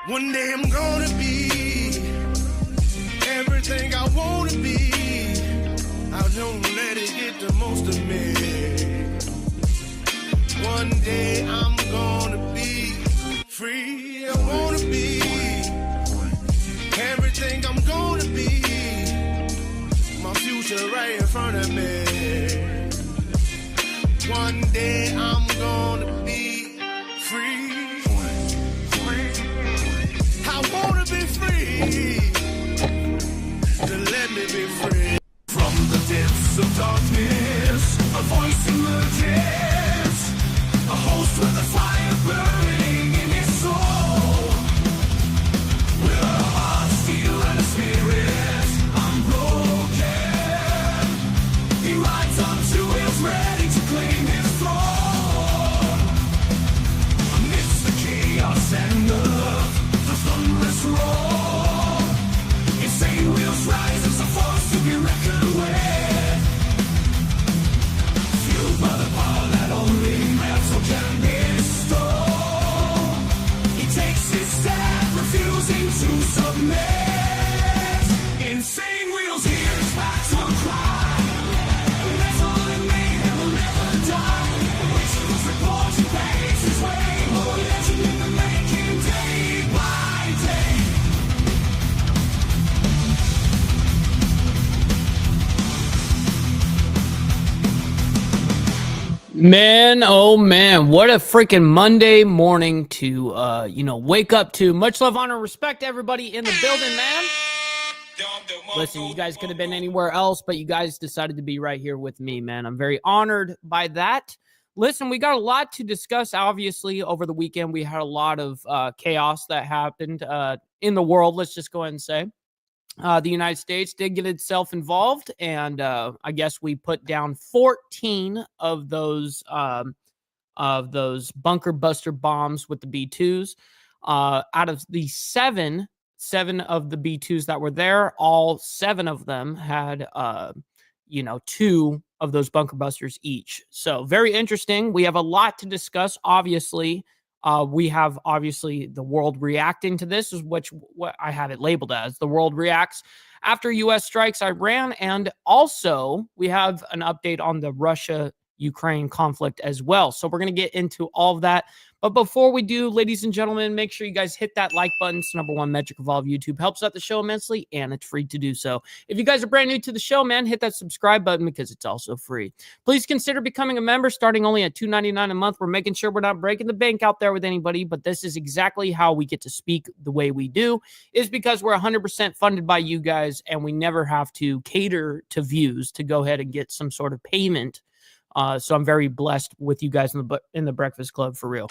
One day I'm gonna be everything I wanna be. I don't let it get the most of me. One day I'm gonna be free. I wanna be everything I'm gonna be. My future right in front of me. One day I'm gonna be free. I wanna be free. To let me be free. From the depths of darkness, a voice emerges. A host with a fire burning in his soul. With a heart of steel and a spirit unbroken. He rides on two wheels ready to claim his throne. Amidst the chaos and the thunderous roar, insane wheels rise as a force to be reckoned with. Fueled by the power that only metal can bestow, he takes his stand, refusing to submit. Insane wheels hears back to cry. Metal and mayhem will never die. Rituals reporting pays his way. More legend in the making, day by day. Man, oh man, what a freaking Monday morning to, wake up to. Much love, honor, respect to everybody in the building, man. Listen, you guys could have been anywhere else, but you guys decided to be right here with me, man. I'm very honored by that. Listen, we got a lot to discuss, obviously, over the weekend. We had a lot of chaos that happened in the world, let's just go ahead and say. The United States did get itself involved, and I guess we put down 14 of those bunker buster bombs with the B-2s. Out of the seven of the B-2s that were there, all 7 of them had, 2 of those bunker busters each. So very interesting. We have a lot to discuss, obviously. We have obviously the world reacting to this, is what I have it labeled as. The world reacts after U.S. strikes Iran. And also we have an update on the Russia-Ukraine conflict as well. So we're going to get into all of that. But before we do, ladies and gentlemen, make sure you guys hit that like button. It's the #1 metric of all of YouTube. Helps out the show immensely, and it's free to do so. If you guys are brand new to the show, man, hit that subscribe button because it's also free. Please consider becoming a member starting only at $2.99 a month. We're making sure we're not breaking the bank out there with anybody, but this is exactly how we get to speak the way we do, is because we're 100% funded by you guys, and we never have to cater to views to go ahead and get some sort of payment. So I'm very blessed with you guys in the Breakfast Club, for real.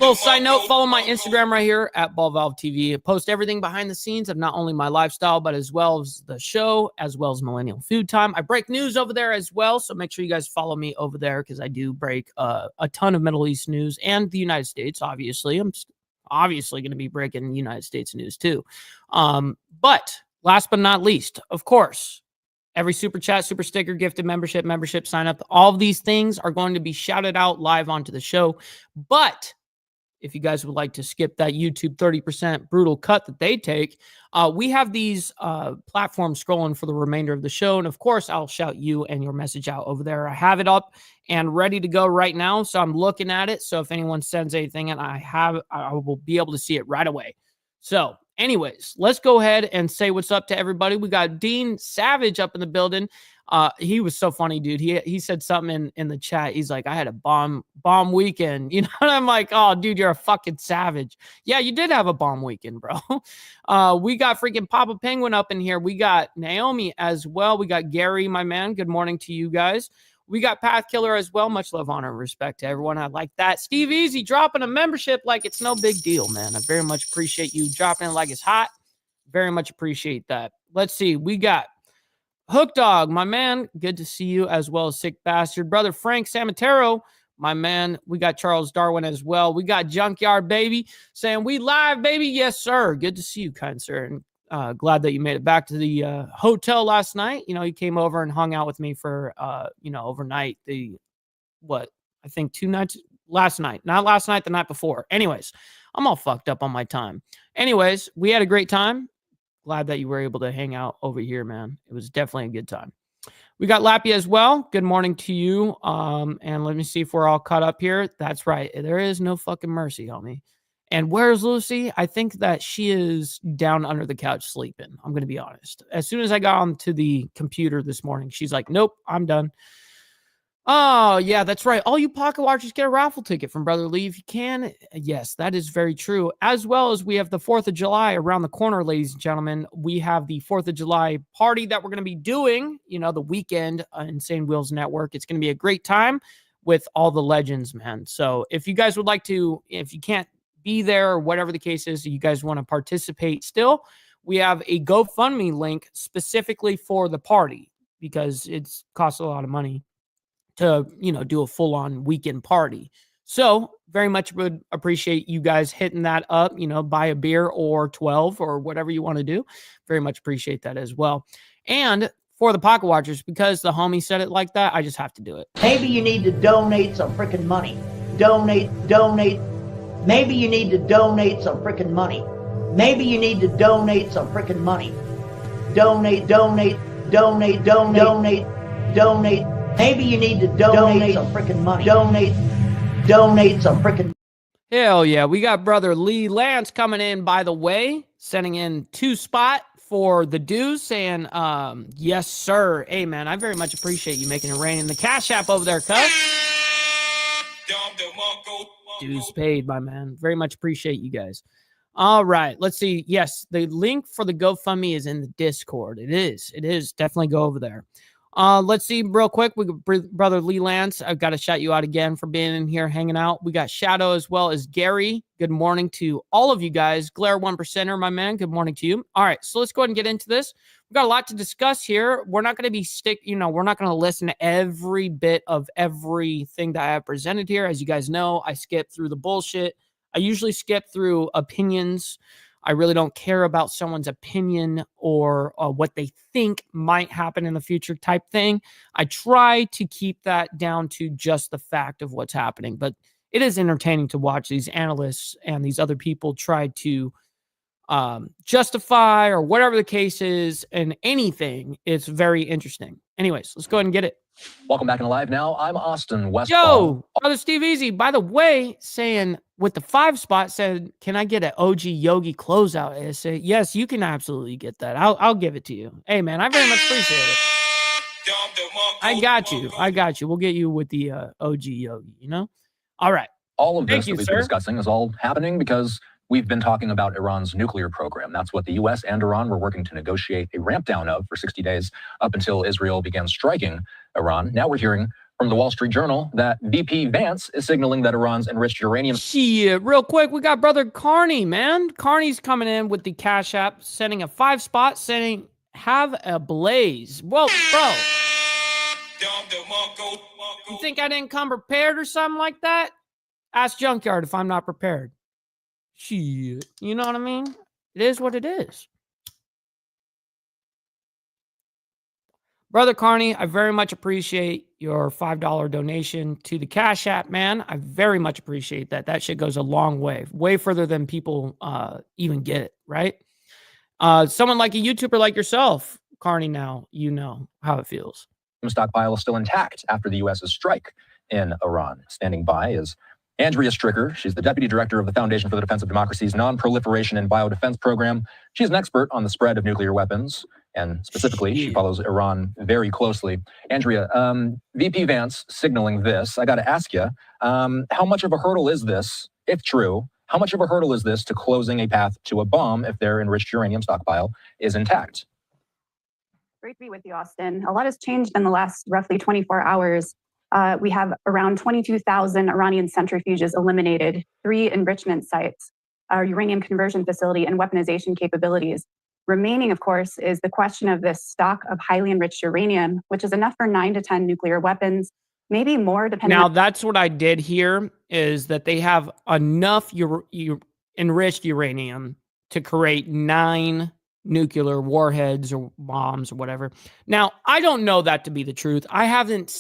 Little side note, follow my Instagram right here at BallValveTV. I post everything behind the scenes of not only my lifestyle, but as well as the show, as well as Millennial Food Time. I break news over there as well, so make sure you guys follow me over there because I do break a ton of Middle East news and the United States, obviously. I'm obviously going to be breaking United States news too. But last but not least, of course, every super chat, super sticker, gifted membership sign up, all of these things are going to be shouted out live onto the show. But if you guys would like to skip that YouTube 30% brutal cut that they take, we have these platforms scrolling for the remainder of the show. And of course, I'll shout you and your message out over there. I have it up and ready to go right now. So I'm looking at it. So if anyone sends anything, and I will be able to see it right away. So anyways, let's go ahead and say what's up to everybody. We got Dean Savage up in the building. He was so funny, dude. He said something in the chat. He's like, I had a bomb weekend. You know, and I'm like, oh, dude, you're a fucking savage. Yeah, you did have a bomb weekend, bro. We got freaking Papa Penguin up in here. We got Naomi as well. We got Gary, my man. Good morning to you guys. We got Path Killer as well. Much love, honor, and respect to everyone. I like that. Steve Easy dropping a membership like it's no big deal, man. I very much appreciate you dropping it like it's hot. Very much appreciate that. Let's see. We got Hook Dog, my man. Good to see you, as well as Sick Bastard. Brother Frank Samatero, my man. We got Charles Darwin as well. We got Junkyard Baby saying, we live, baby. Yes, sir. Good to see you, kind sir. And glad that you made it back to the hotel last night. You know, you came over and hung out with me for, overnight. I think 2 nights last night. Not last night, the night before. Anyways, I'm all fucked up on my time. Anyways, we had a great time. Glad that you were able to hang out over here, man. It was definitely a good time. We got Lappy as well. Good morning to you. And let me see if we're all caught up here. That's right. There is no fucking mercy, homie. And where's Lucy? I think that she is down under the couch sleeping. I'm going to be honest. As soon as I got onto the computer this morning, she's like, nope, I'm done. Oh, yeah, that's right. All you pocket watchers get a raffle ticket from Brother Lee if you can. Yes, that is very true. As well as we have the 4th of July around the corner, ladies and gentlemen. We have the 4th of July party that we're going to be doing, the weekend on Insane Wheels Network. It's going to be a great time with all the legends, man. So if you guys would like to, if you can't be there or whatever the case is, you guys want to participate still, we have a GoFundMe link specifically for the party because it's costs a lot of money to, do a full-on weekend party. So very much would appreciate you guys hitting that up, buy a beer or 12 or whatever you want to do. Very much appreciate that as well. And for the pocket watchers, because the homie said it like that, I just have to do it. Maybe you need to donate some freaking money. Donate. Maybe you need to donate some freaking money. Maybe you need to donate some freaking money. Donate. Maybe you need to donate some freaking money. Donate some freaking. Hell yeah. We got Brother Lee Lance coming in, by the way, sending in 2 spot for the dues, saying, yes, sir. Hey, man, I very much appreciate you making it rain in the Cash App over there, cuz. Dues paid, my man. Very much appreciate you guys. All right. Let's see. Yes, the link for the GoFundMe is in the Discord. It is. Definitely go over there. Let's see real quick. We got Brother Lee Lance. I've got to shout you out again for being in here hanging out. We got Shadow as well as Gary. Good morning to all of you guys. Glare 1%er, my man. Good morning to you. All right. So let's go ahead and get into this. We've got a lot to discuss here. We're not going to be we're not going to listen to every bit of everything that I have presented here. As you guys know, I skip through the bullshit. I usually skip through opinions. I really don't care about someone's opinion or what they think might happen in the future type thing. I try to keep that down to just the fact of what's happening. But it is entertaining to watch these analysts and these other people try to justify or whatever the case is and anything. It's very interesting. Anyways, let's go ahead and get it. Welcome back in Live Now. I'm Austin Westfall. Yo, Brother Steve Easy, by the way, saying with the 5 spot said, can I get an OG Yogi closeout? I say, yes, you can absolutely get that. I'll give it to you. Hey, man, I very much appreciate it. I got you. We'll get you with the OG Yogi, All right. All of this that we've been discussing is all happening because we've been talking about Iran's nuclear program. That's what the U.S. and Iran were working to negotiate a ramp down of for 60 days up until Israel began striking Iran. Now we're hearing from the Wall Street Journal that VP Vance is signaling that Iran's enriched uranium. Shit, real quick, we got Brother Carney, man. Carney's coming in with the Cash App, sending a 5 spot, saying, have a blaze. Well, bro. You think I didn't come prepared or something like that? Ask Junkyard if I'm not prepared. Shit. You know what I mean? It is what it is. Brother Carney, I very much appreciate your $5 donation to the Cash App, man. I very much appreciate that. That shit goes a long way. Way further than people even get it, right? Someone like a YouTuber like yourself, Carney, now, you know how it feels. Stockpile is still intact after the U.S.'s strike in Iran. Standing by is Andrea Stricker. She's the Deputy Director of the Foundation for the Defense of Democracy's Non-Proliferation and Biodefense Program. She's an expert on the spread of nuclear weapons, and specifically, she follows Iran very closely. Andrea, VP Vance signaling this. I got to ask you, how much of a hurdle is this, if true? How much of a hurdle is this to closing a path to a bomb if their enriched uranium stockpile is intact? Great to be with you, Austin. A lot has changed in the last roughly 24 hours. We have around 22,000 Iranian centrifuges eliminated, 3 enrichment sites, our uranium conversion facility, and weaponization capabilities. Remaining, of course, is the question of this stock of highly enriched uranium, which is enough for 9 to 10 nuclear weapons, maybe more depending. Now, that's what I did here, is that they have enough enriched uranium to create 9 nuclear warheads or bombs or whatever. Now, I don't know that to be the truth. I have not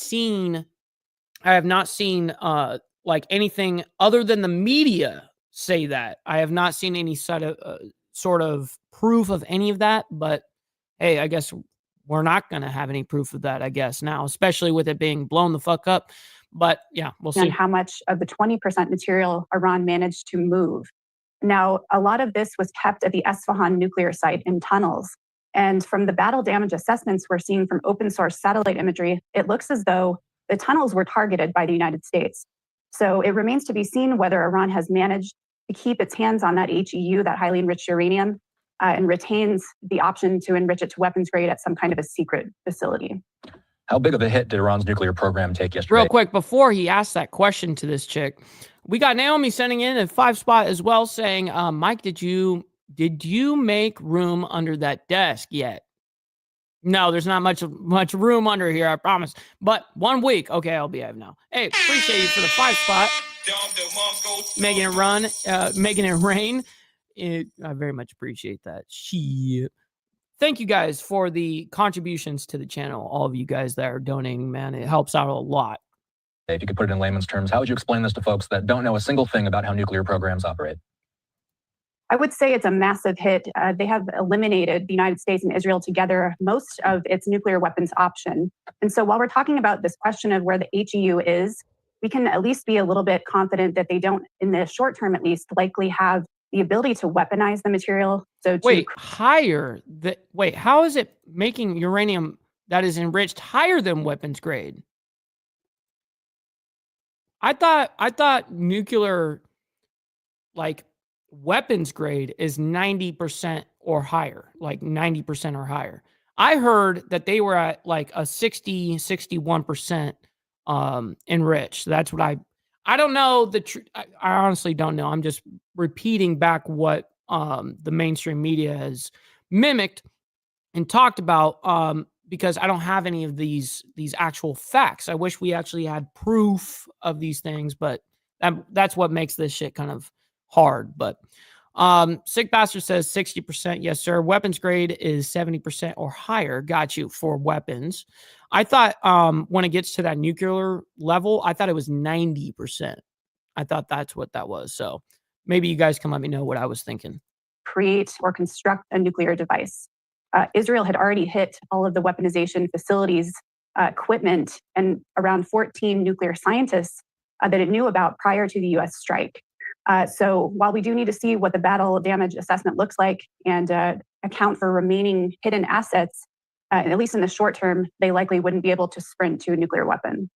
seen like anything other than the media say that. I have not seen any sort of proof of any of that, but hey, I guess we're not going to have any proof of that, I guess, now, especially with it being blown the fuck up. But yeah, we'll see. And how much of the 20% material Iran managed to move. Now, a lot of this was kept at the Esfahan nuclear site in tunnels. And from the battle damage assessments we're seeing from open source satellite imagery, it looks as though the tunnels were targeted by the United States. So it remains to be seen whether Iran has managed to keep its hands on that HEU, that highly enriched uranium, and retains the option to enrich it to weapons grade at some kind of a secret facility. How big of a hit did Iran's nuclear program take yesterday? Real quick, before he asked that question to this chick, we got Naomi sending in a 5-spot as well, saying, Mike, did you make room under that desk yet? No, there's not much room under here, I promise. But 1 week. Okay, I'll be out now. Hey, appreciate you for the 5-spot. Making it rain. I very much appreciate that. Thank you guys for the contributions to the channel. All of you guys that are donating, man. It helps out a lot. If you could put it in layman's terms, how would you explain this to folks that don't know a single thing about how nuclear programs operate? I would say it's a massive hit. They have eliminated, the United States and Israel together, most of its nuclear weapons option. And so while we're talking about this question of where the HEU is, we can at least be a little bit confident that they don't, in the short term at least, likely have the ability to weaponize the material. So how is it making uranium that is enriched higher than weapons grade? I thought nuclear, like, weapons grade is 90% or higher, like 90% or higher. I heard that they were at like a 61% enriched. That's what I don't know I honestly don't know. I'm just repeating back what the mainstream media has mimicked and talked about because I don't have any of these actual facts. I wish we actually had proof of these things, but that's what makes this shit kind of hard. But Sick Bastard says 60%. Yes, sir. Weapons grade is 70% or higher. Got you for weapons. I thought when it gets to that nuclear level, I thought it was 90%. I thought that's what that was. So maybe you guys can let me know what I was thinking. Create or construct a nuclear device. Israel had already hit all of the weaponization facilities, equipment, and around 14 nuclear scientists that it knew about prior to the U.S. strike. So while we do need to see what the battle damage assessment looks like and account for remaining hidden assets, at least in the short term, they likely wouldn't be able to sprint to a nuclear weapon.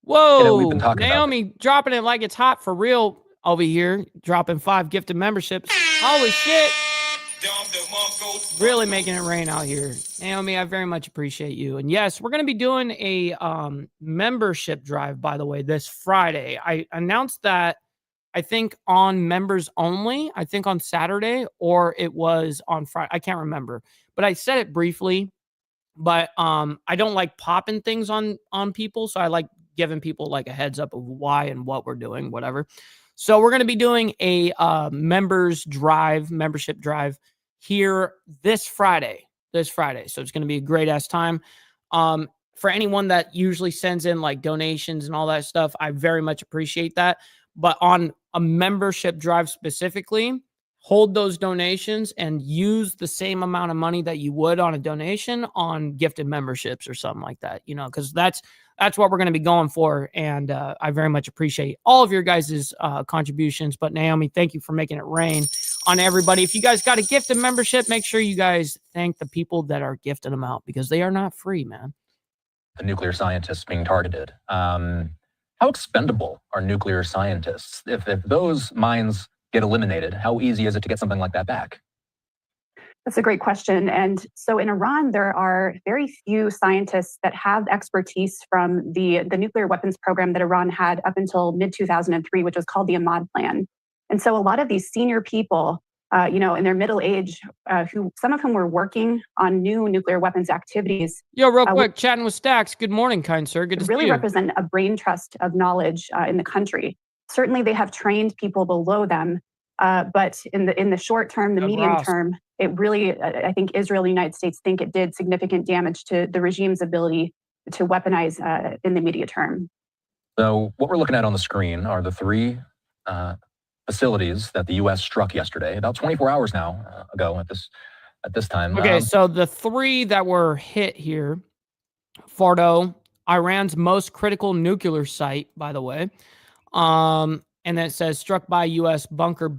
Whoa, Naomi dropping it like it's hot for real over here, dropping 5 gifted memberships. Holy shit. Really making it rain out here. Naomi, I very much appreciate you. And yes, we're going to be doing a membership drive, by the way, this Friday. I announced that, I think, on members only, I think on Saturday, or it was on Friday. I can't remember, but I said it briefly. But I don't like popping things on people, so I like giving people like a heads up of why and what we're doing, whatever. So we're going to be doing a membership drive here this Friday. So it's going to be a great ass time. For anyone that usually sends in like donations and all that stuff, I very much appreciate that. But on a membership drive specifically, hold those donations and use the same amount of money that you would on a donation on gifted memberships or something like that, because that's what we're going to be going for. And I very much appreciate all of your guys' contributions. But Naomi, thank you for making it rain on everybody. If you guys got a gifted membership, make sure you guys thank the people that are gifting them out, because they are not free, man. The nuclear scientists being targeted. How expendable are nuclear scientists? If those minds get eliminated, how easy is it to get something like that back? That's a great question. And so in Iran, there are very few scientists that have expertise from the nuclear weapons program that Iran had up until mid-2003, which was called the Ahmad Plan. And so a lot of these senior people, in their middle age, some of whom were working on new nuclear weapons activities. Yo, real quick, chatting with Stacks. Good morning, kind sir. Good to see you. Really represent a brain trust of knowledge in the country. Certainly, they have trained people below them, but in the short term, the medium term, it really, I think Israel and the United States think it did significant damage to the regime's ability to weaponize in the immediate term. So what we're looking at on the screen are the three facilities that the U.S. struck yesterday, about 24 hours now ago at this time. Okay, so the 3 that were hit here, Fordo, Iran's most critical nuclear site, by the way. And then it says struck by U.S. bunker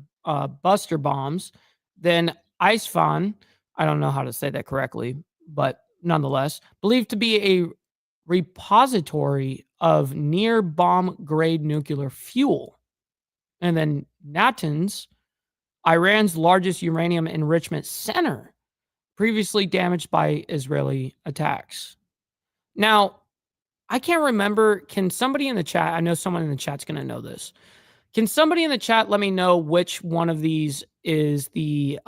buster bombs. Then Isfahan, I don't know how to say that correctly, but nonetheless, believed to be a repository of near bomb grade nuclear fuel. And then Natanz, Iran's largest uranium enrichment center, previously damaged by Israeli attacks. Now, I can't remember. Can somebody in the chat, I know someone in the chat's going to know this. Can somebody in the chat let me know which one of these is the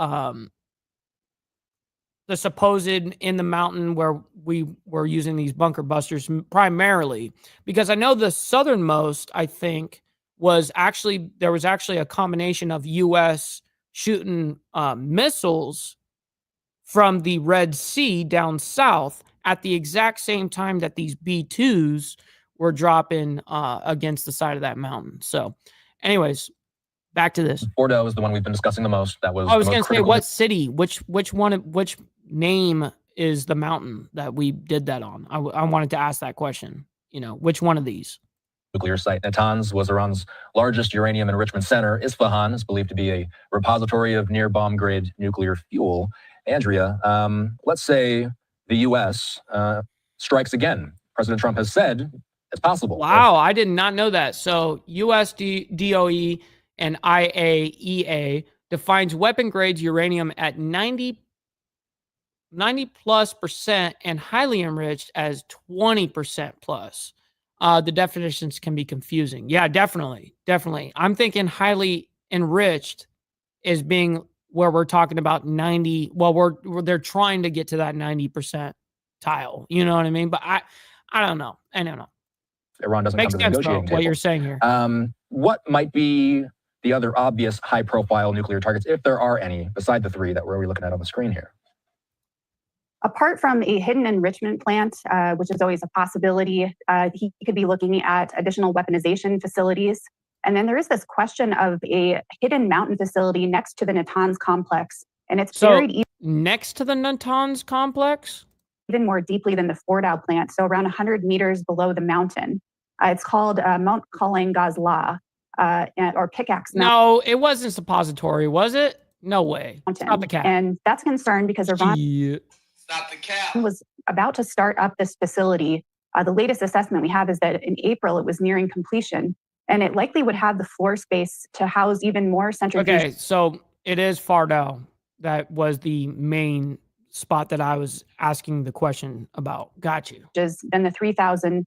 supposed in the mountain where we were using these bunker busters primarily? Because I know the southernmost, I think, was actually, there was actually a combination of U.S. shooting missiles from the Red Sea down south at the exact same time that these B-2s were dropping against the side of that mountain. So anyways, back to this. Fordo is the one we've been discussing the most. That was I was the going most to say, critical. what city, which name is the mountain that we did that on? I wanted to ask that question. You know, which one of these? Nuclear site. Natanz was Iran's largest uranium enrichment center. Isfahan is believed to be a repository of near bomb grade nuclear fuel. Andrea, let's say the U.S. Strikes again. President Trump has said it's possible. Wow, I did not know that. So U.S. DOE and IAEA defines weapon grade uranium at 90 plus percent and highly enriched as 20% plus. The definitions can be confusing. Yeah, definitely. I'm thinking highly enriched is being where we're talking about 90. Well, they're trying to get to that 90% tile. You know what I mean? But I don't know. Iran doesn't Makes come to the sense, negotiating though, what table. you're saying here. What might be the other obvious high-profile nuclear targets, if there are any, beside the 3 that we're looking at on the screen here? Apart from a hidden enrichment plant, which is always a possibility, he could be looking at additional weaponization facilities. And then there is this question of a hidden mountain facility next to the Natanz complex. And it's buried next to the Natanz complex? Even more deeply than the Fordow plant, so around 100 meters below the mountain. It's called Mount Calling Gazla, or Pickaxe Mountain. No, it wasn't suppository, was it? No way. Stop the cap. And that's a concern because Iran Stop the cap. was about to start up this facility. The latest assessment we have is that in April, it was nearing completion, and it likely would have the floor space to house even more centrifuges. Okay, so it is Fordow. That was the main spot that I was asking the question about. Got you. Than the 3,000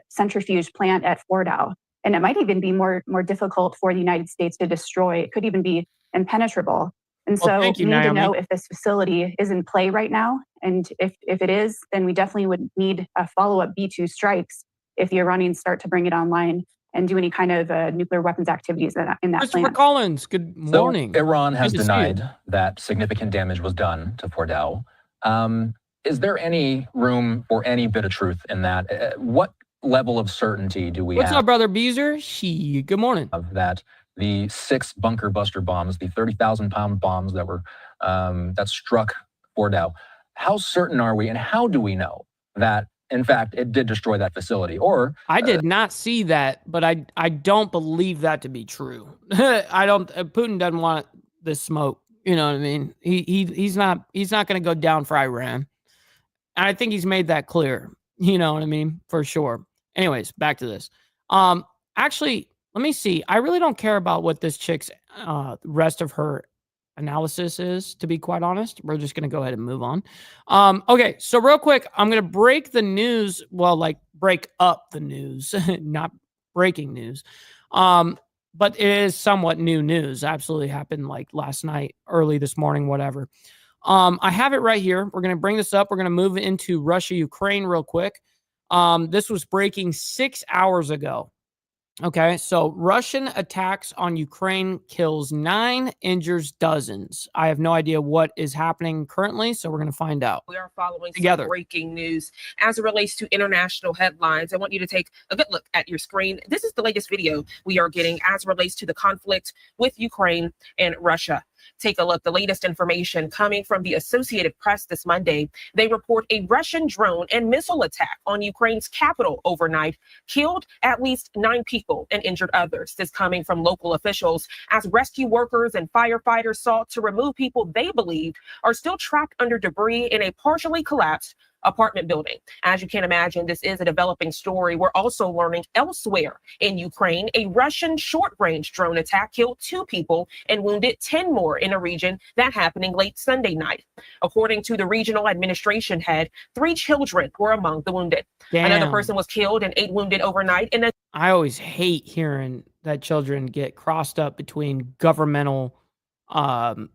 centrifuge plant at Fordow. And it might even be more difficult for the United States to destroy. It could even be impenetrable. And so we need to know if this facility is in play right now. And if it is, then we definitely would need a follow-up B-2 strikes if the Iranians start to bring it online and do any kind of nuclear weapons activities in that Christopher plant. Collins, good morning. So Iran has denied that significant damage was done to Fordow. Is there any room for any bit of truth in that? What level of certainty do we have? What's up, brother Beezer? Good morning. That the 6 bunker buster bombs, the 30,000-pound bombs that were that struck Fordow, how certain are we, and how do we know that, in fact, it did destroy that facility? Or I did not see that, but I don't believe that to be true. I don't. Putin doesn't want this smoke. You know what I mean? He's not going to go down for Iran, and I think he's made that clear. You know what I mean? For sure. Anyways, back to this. Actually, let me see. I really don't care about what this chick's rest of her analysis is, to be quite honest. We're just going to go ahead and move on. Okay, so real quick, I'm going to break the news. Well, like break up the news, not breaking news. But it is somewhat new news. Absolutely happened like last night, early this morning, whatever. I have it right here. We're going to bring this up. We're going to move into Russia, Ukraine real quick. This was breaking 6 hours ago. Okay, so Russian attacks on Ukraine kills 9, injures dozens. I have no idea what is happening currently, so we're going to find out. We are following Together. some breaking news as it relates to international headlines. I want you to take a good look at your screen. This is the latest video we are getting as it relates to the conflict with Ukraine and Russia. Take a look. The latest information coming from the Associated Press this Monday. They report a Russian drone and missile attack on Ukraine's capital overnight killed at least 9 people and injured others. This coming from local officials as rescue workers and firefighters sought to remove people they believe are still trapped under debris in a partially collapsed apartment building. As you can imagine, this is a developing story. We're also learning elsewhere in Ukraine, a Russian short-range drone attack killed 2 people and wounded 10 more in a region that happening late Sunday night. According to the regional administration head, 3 children were among the wounded. Damn. Another person was killed and 8 wounded overnight in a I always hate hearing that children get crossed up between governmental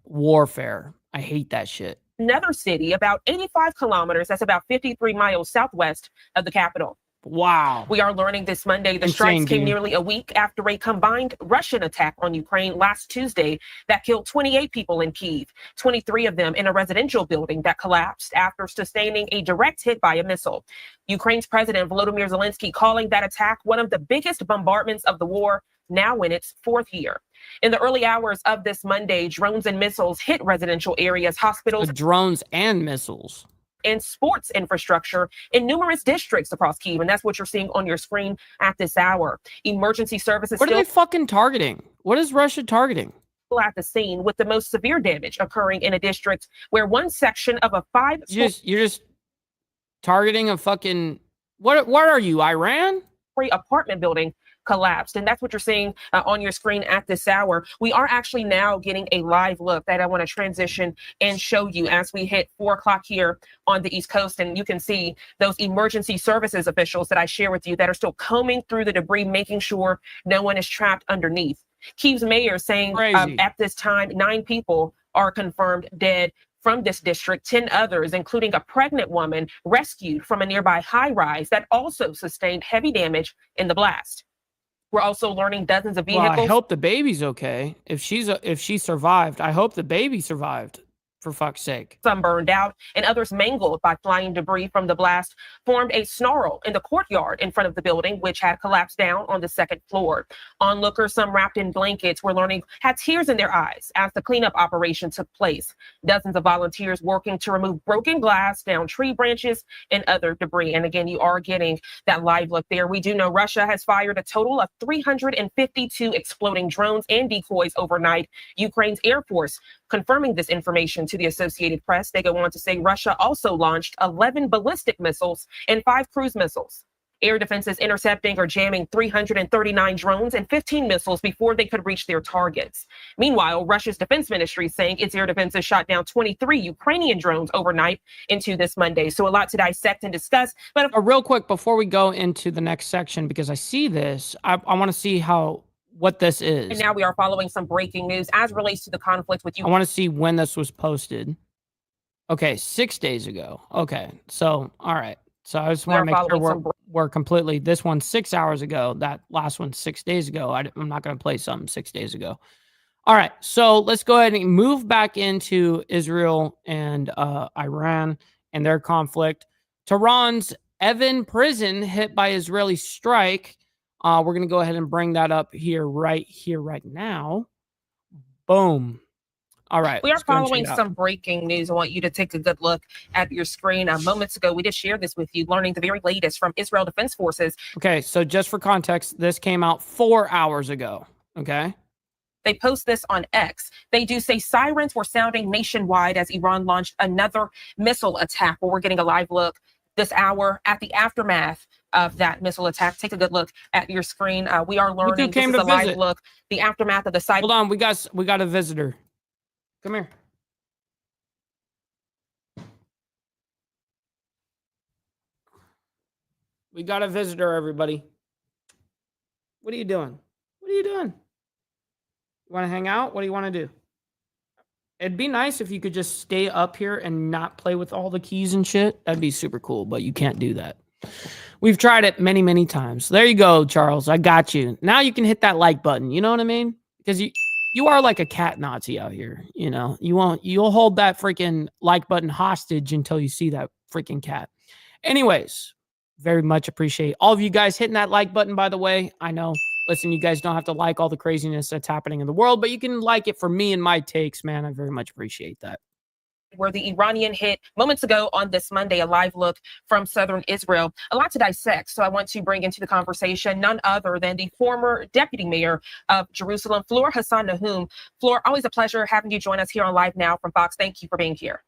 warfare. I hate that shit. another city about 85 kilometers, that's about 53 miles southwest of the capital. Wow. We are learning this Monday the Insane, strikes came dude. nearly a week after a combined Russian attack on Ukraine last Tuesday that killed 28 people in Kyiv, 23 of them in a residential building that collapsed after sustaining a direct hit by a missile. Ukraine's President Volodymyr Zelensky calling that attack one of the biggest bombardments of the war, now in its 4th year. In the early hours of this Monday, drones and missiles hit residential areas, hospitals, Drones and missiles. and sports infrastructure in numerous districts across Kyiv. And that's what you're seeing on your screen at this hour. Emergency services What are still they fucking targeting? What is Russia targeting? at the scene, with the most severe damage occurring in a district where one section of a 5 You're just targeting a fucking what are you, Iran? story apartment building collapsed. And that's what you're seeing on your screen at this hour. We are actually now getting a live look that I want to transition and show you as we hit 4 o'clock here on the East Coast. And you can see those emergency services officials that I share with you that are still combing through the debris, making sure no one is trapped underneath. Kyiv's mayor saying at this time, 9 people are confirmed dead from this district, 10 others, including a pregnant woman, rescued from a nearby high rise that also sustained heavy damage in the blast. We're also learning dozens of vehicles. Well, I hope the baby's okay. If she survived, I hope the baby survived. For fuck's sake. Some burned out and others mangled by flying debris from the blast, formed a snarl in the courtyard in front of the building, which had collapsed down on the 2nd floor. Onlookers, some wrapped in blankets, we're learning, had tears in their eyes as the cleanup operation took place. Dozens of volunteers working to remove broken glass, down tree branches, and other debris. And again, you are getting that live look there. We do know Russia has fired a total of 352 exploding drones and decoys overnight. Ukraine's Air Force confirming this information to the Associated Press. They go on to say Russia also launched 11 ballistic missiles and 5 cruise missiles. Air defenses intercepting or jamming 339 drones and 15 missiles before they could reach their targets. Meanwhile, Russia's defense ministry is saying its air defenses shot down 23 Ukrainian drones overnight into this Monday. So a lot to dissect and discuss. But real quick, before we go into the next section, because I see this, I want to see what this is. And now we are following some breaking news as relates to the conflict with I want to see when this was posted. Okay, 6 days ago. Okay, so all right. So I just want to make sure we're completely. This one 6 hours ago. That last one 6 days ago. I'm not going to play something 6 days ago. All right, so let's go ahead and move back into Israel and Iran and their conflict. Tehran's Evin prison hit by Israeli strike. We're going to go ahead and bring that up right now. Boom. All right. We are following some breaking news. I want you to take a good look at your screen. Moments ago, we did share this with you, learning the very latest from Israel Defense Forces. Okay, so just for context, this came out 4 hours ago. Okay. They post this on X. They do say sirens were sounding nationwide as Iran launched another missile attack. Well, we're getting a live look this hour at the aftermath of that missile attack. Take a good look at your screen. We are learning this is a live look, the aftermath of the site. Hold on, we got a visitor. Come here. We got a visitor, everybody. What are you doing? What are you doing? You want to hang out? What do you want to do? It'd be nice if you could just stay up here and not play with all the keys and shit. That'd be super cool, but you can't do that. We've tried it many, many times. There you go, Charles. I got you. Now you can hit that like button. You know what I mean? Because you are like a cat Nazi out here. You know, you'll hold that freaking like button hostage until you see that freaking cat. Anyways, very much appreciate all of you guys hitting that like button, by the way. I know, listen, you guys don't have to like all the craziness that's happening in the world, but you can like it for me and my takes, man. I very much appreciate that. Where the Iranian hit moments ago on this Monday, a live look from southern Israel. A lot to dissect, so I want to bring into the conversation none other than the former deputy mayor of Jerusalem, Fleur Hassan Nahum. Fleur, always a pleasure having you join us here on Live Now from Fox. Thank you for being here.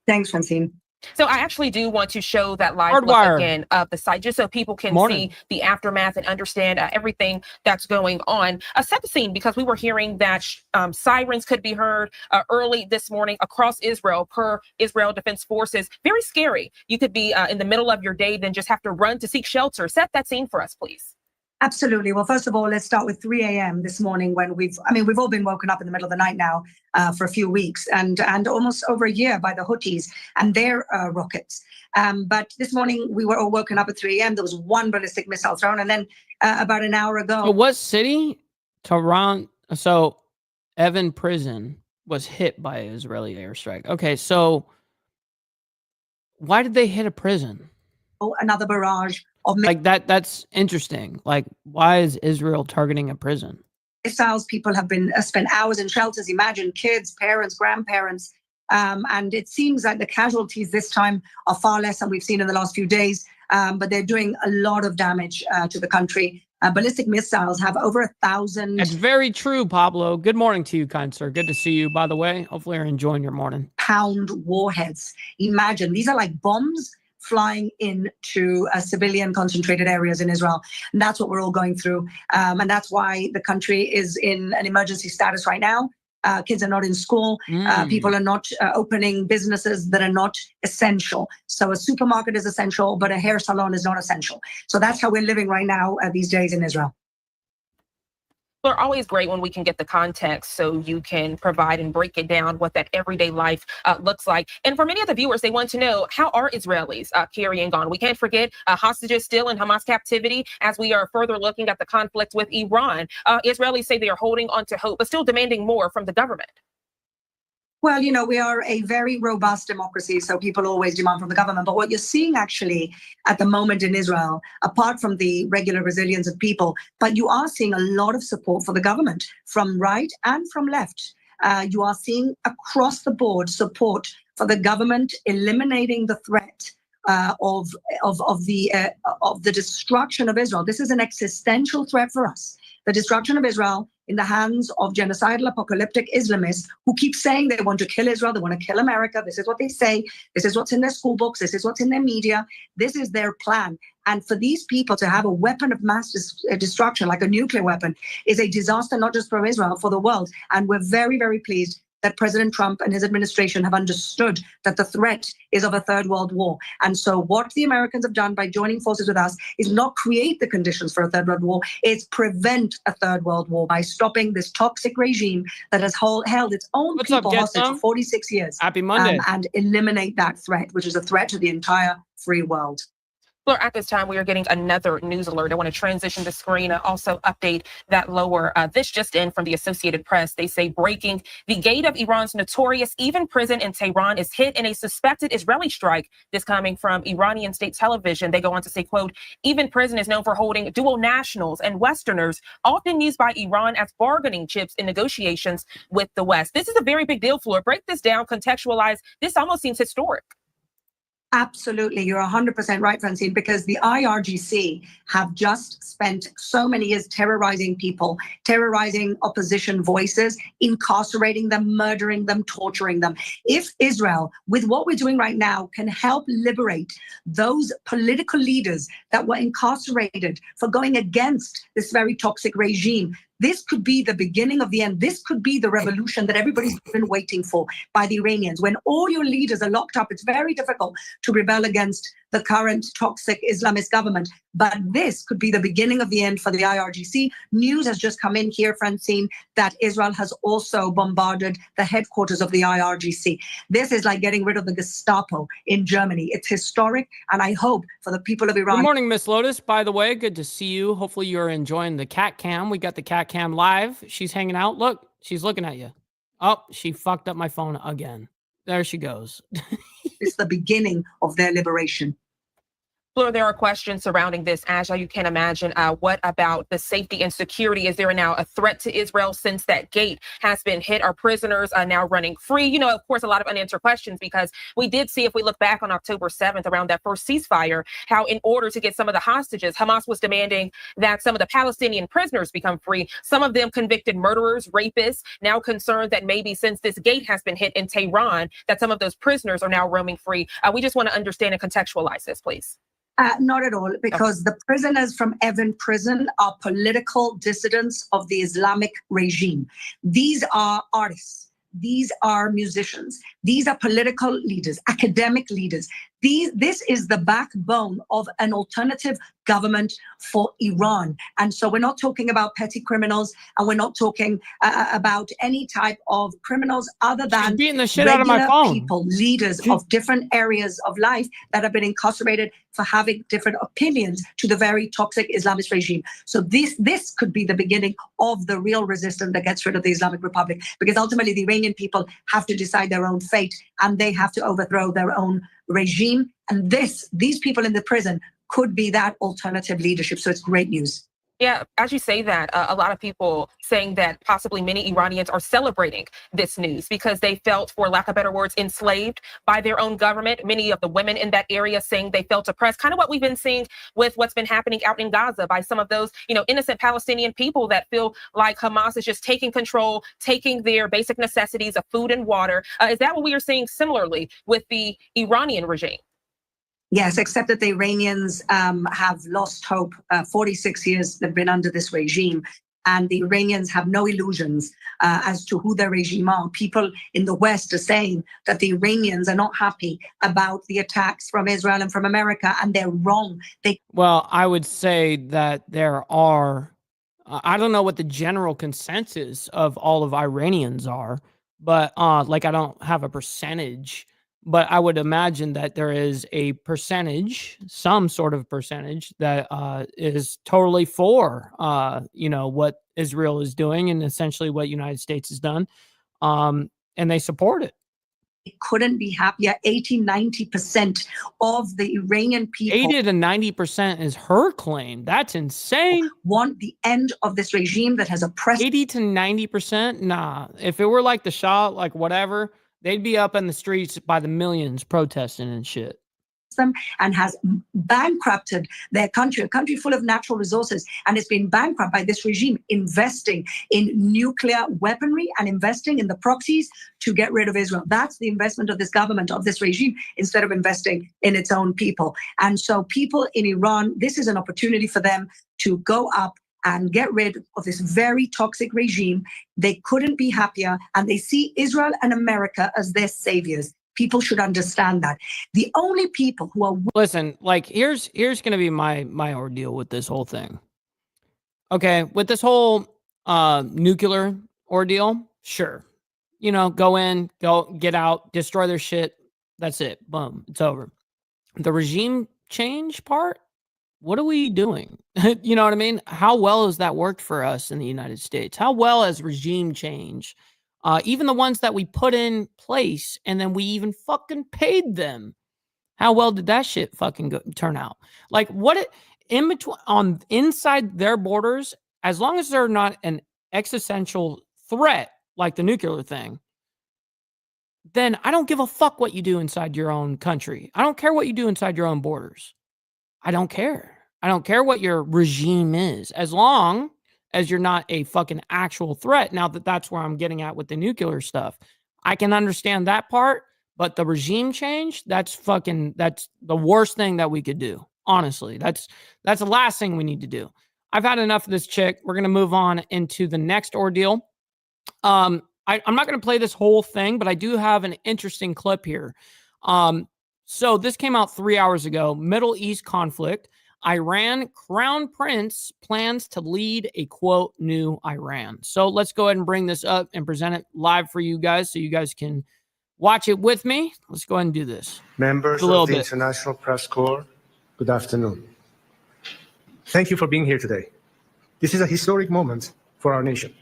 Thanks, Francine. So I actually do want to show that live look again of the site, just so people can see the aftermath and understand everything that's going on. Set the scene, because we were hearing that sirens could be heard early this morning across Israel per Israel Defense Forces. Very scary. You could be in the middle of your day, then just have to run to seek shelter. Set that scene for us, please. Absolutely. Well, first of all, let's start with 3 a.m. this morning when we've all been woken up in the middle of the night now for a few weeks and almost over a year by the Houthis and their rockets. But this morning we were all woken up at 3 a.m. There was one ballistic missile thrown. And then about an hour ago. So what city? Tehran. So Evan Prison was hit by an Israeli airstrike. Okay. So why did they hit a prison? Oh, another barrage. Like that's interesting. Like, why is Israel targeting a prison? Missiles. People have been spent hours in shelters. Imagine kids, parents, grandparents. And it seems like the casualties this time are far less than we've seen in the last few days. But they're doing a lot of damage to the country. Ballistic missiles have over 1,000. That's very true, Pablo. Good morning to you, kind sir. Good to see you, by the way. Hopefully you're enjoying your morning. Pound warheads. Imagine, these are like bombs flying into civilian concentrated areas in Israel. And that's what we're all going through. And that's why the country is in an emergency status right now. Kids are not in school. People are not opening businesses that are not essential. So a supermarket is essential, but a hair salon is not essential. So that's how we're living right now these days in Israel. They're always great when we can get the context so you can provide and break it down what that everyday life looks like. And for many of the viewers, they want to know, how are Israelis carrying on? We can't forget hostages still in Hamas captivity as we are further looking at the conflict with Iran. Israelis say they are holding on to hope, but still demanding more from the government. Well, you know, we are a very robust democracy, so people always demand from the government. But what you're seeing actually at the moment in Israel, apart from the regular resilience of people, but you are seeing a lot of support for the government from right and from left. You are seeing across the board support for the government eliminating the threat of the destruction of Israel. This is an existential threat for us. The destruction of Israel in the hands of genocidal apocalyptic Islamists who keep saying they want to kill Israel, they want to kill America. This is what they say. This is what's in their school books. This is what's in their media. This is their plan. And for these people to have a weapon of mass destruction, like a nuclear weapon, is a disaster, not just for Israel, for the world. And we're very, very pleased that President Trump and his administration have understood that the threat is of a third world war. And so what the Americans have done by joining forces with us is not create the conditions for a third world war, it's prevent a third world war by stopping this toxic regime that has held its own people hostage for 46 years. Happy Monday. And eliminate that threat, which is a threat to the entire free world. Well, at this time, we are getting another news alert. I want to transition the screen and also update that lower. This just in from the Associated Press. They say breaking: the gate of Iran's notorious Even prison in Tehran is hit in a suspected Israeli strike. This coming from Iranian state television. They go on to say, quote, Even prison is known for holding dual nationals and Westerners, often used by Iran as bargaining chips in negotiations with the West. This is a very big deal, Fleur. Break this down, contextualize. This almost seems historic. Absolutely. You're 100% right, Francine, because the IRGC have just spent so many years terrorizing people, terrorizing opposition voices, incarcerating them, murdering them, torturing them. If Israel, with what we're doing right now, can help liberate those political leaders that were incarcerated for going against this very toxic regime, this could be the beginning of the end. This could be the revolution that everybody's been waiting for by the Iranians. When all your leaders are locked up, it's very difficult to rebel against the current toxic Islamist government. But this could be the beginning of the end for the IRGC. News has just come in here, Francine, that Israel has also bombarded the headquarters of the IRGC. This is like getting rid of the Gestapo in Germany. It's historic, and I hope for the people of Iran. Good morning, Miss Lotus. By the way, good to see you. Hopefully you're enjoying the cat cam. We got the cat cam live. She's hanging out. Look, she's looking at you. Oh, she fucked up my phone again. There she goes. It's the beginning of their liberation. Fleur, there are questions surrounding this. As you can imagine, what about the safety and security? Is there now a threat to Israel since that gate has been hit? Are prisoners now running free? You know, of course, a lot of unanswered questions, because we did see, if we look back on October 7th, around that first ceasefire, how in order to get some of the hostages, Hamas was demanding that some of the Palestinian prisoners become free. Some of them convicted murderers, rapists, now concerned that maybe since this gate has been hit in Tehran, that some of those prisoners are now roaming free. We just want to understand and contextualize this, please. Not at all, because the prisoners from Evin prison are political dissidents of the Islamic regime. These are artists. These are musicians. These are political leaders, academic leaders. This is the backbone of an alternative government for Iran. And so we're not talking about petty criminals, and we're not talking about any type of criminals other than beating the shit out of my phone. People, leaders of different areas of life that have been incarcerated for having different opinions to the very toxic Islamist regime. So this could be the beginning of the real resistance that gets rid of the Islamic Republic, because ultimately the Iranian people have to decide their own fate, and they have to overthrow their own regime. And these people in the prison could be that alternative leadership. So it's great news. Yeah, as you say that, a lot of people saying that possibly many Iranians are celebrating this news because they felt, for lack of better words, enslaved by their own government. Many of the women in that area saying they felt oppressed, kind of what we've been seeing with what's been happening out in Gaza by some of those, innocent Palestinian people that feel like Hamas is just taking control, taking their basic necessities of food and water. Is that what we are seeing similarly with the Iranian regime? Yes, except that the Iranians have lost hope. 46 years they've been under this regime, and the Iranians have no illusions as to who their regime are. People in the West are saying that the Iranians are not happy about the attacks from Israel and from America, and they're wrong. Well, I would say that there are, I don't know what the general consensus of all of Iranians are, but I don't have a percentage. But I would imagine that there is a percentage, some sort of percentage, that is totally for, what Israel is doing and essentially what United States has done. And they support it. Couldn't be happier. 80-90% of the Iranian people, 80 to 90% is her claim. That's insane. Want the end of this regime that has oppressed. 80 to 90%? Nah. If it were like the Shah, like whatever, they'd be up in the streets by the millions protesting and shit. Them and has bankrupted their country, a country full of natural resources, and it's been bankrupt by this regime investing in nuclear weaponry and investing in the proxies to get rid of Israel. That's the investment of this government, of this regime, instead of investing in its own people. And so people in Iran, this is an opportunity for them to go up and get rid of this very toxic regime. They couldn't be happier, and they see Israel and America as their saviors. People should understand that. The only people who are... Listen, here's going to be my ordeal with this whole thing. Okay, with this whole nuclear ordeal, sure. Go in, get out, destroy their shit. That's it. Boom. It's over. The regime change part, what are we doing? You know what I mean? How well has that worked for us in the United States? How well has regime change? Even the ones that we put in place and then we even fucking paid them. How well did that shit fucking turn out? In between, inside their borders, as long as they're not an existential threat like the nuclear thing, then I don't give a fuck what you do inside your own country. I don't care what you do inside your own borders. I don't care. I don't care what your regime is, as long as you're not a fucking actual threat. Now that's where I'm getting at with the nuclear stuff. I can understand that part, but the regime change, that's the worst thing that we could do. Honestly, that's the last thing we need to do. I've had enough of this chick. We're going to move on into the next ordeal. I'm not going to play this whole thing, but I do have an interesting clip here. So this came out 3 hours ago. Middle East conflict. Iran crown prince plans to lead a, quote, new Iran. So let's go ahead and bring this up and present it live for you guys so you guys can watch it with me. Let's go ahead and do this. Members of the International Press Corps, good afternoon. Thank you for being here today. This is a historic moment for our nation.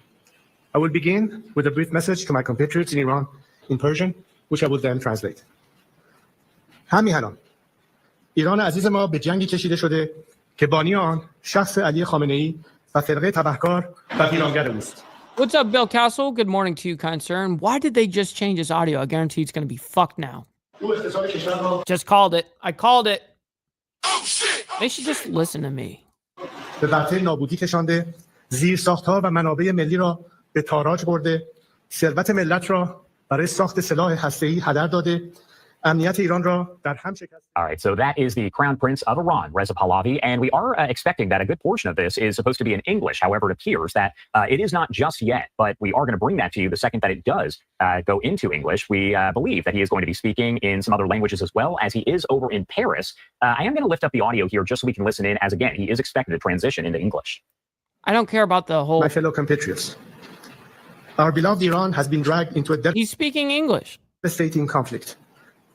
I will begin with a brief message to my compatriots in Iran in Persian, which I will then translate. همیهنان ایران عزیز ما به جنگی کشیده شده که بانی آن شخص علی خامنه‌ای و فرقه تبهکار و ویرانگر اوست. What's up, Bill Castle? Good morning to you, kind sir. And why did they just change his audio? I guarantee it's going to be fucked now. Just called it. I called it. They should just listen to me. به ورطه نابودی کشانده، زیرساخت‌ها و منابع ملی را به تاراج برده، ثروت ملت را برای ساخت سلاح هسته‌ای هدر داده، امنیت ایران را در هم شکست. All right, so that is the Crown Prince of Iran, Reza Pahlavi, and we are expecting that a good portion of this is supposed to be in English. However, it appears that it is not just yet, but we are going to bring that to you the second that it does go into English. We believe that he is going to be speaking in some other languages as well, as he is over in Paris. I am going to lift up the audio here just so we can listen in, as again, he is expected to transition into English. I don't care about the whole... My fellow compatriots, our beloved Iran has been dragged into a He's speaking English. Devastating conflict,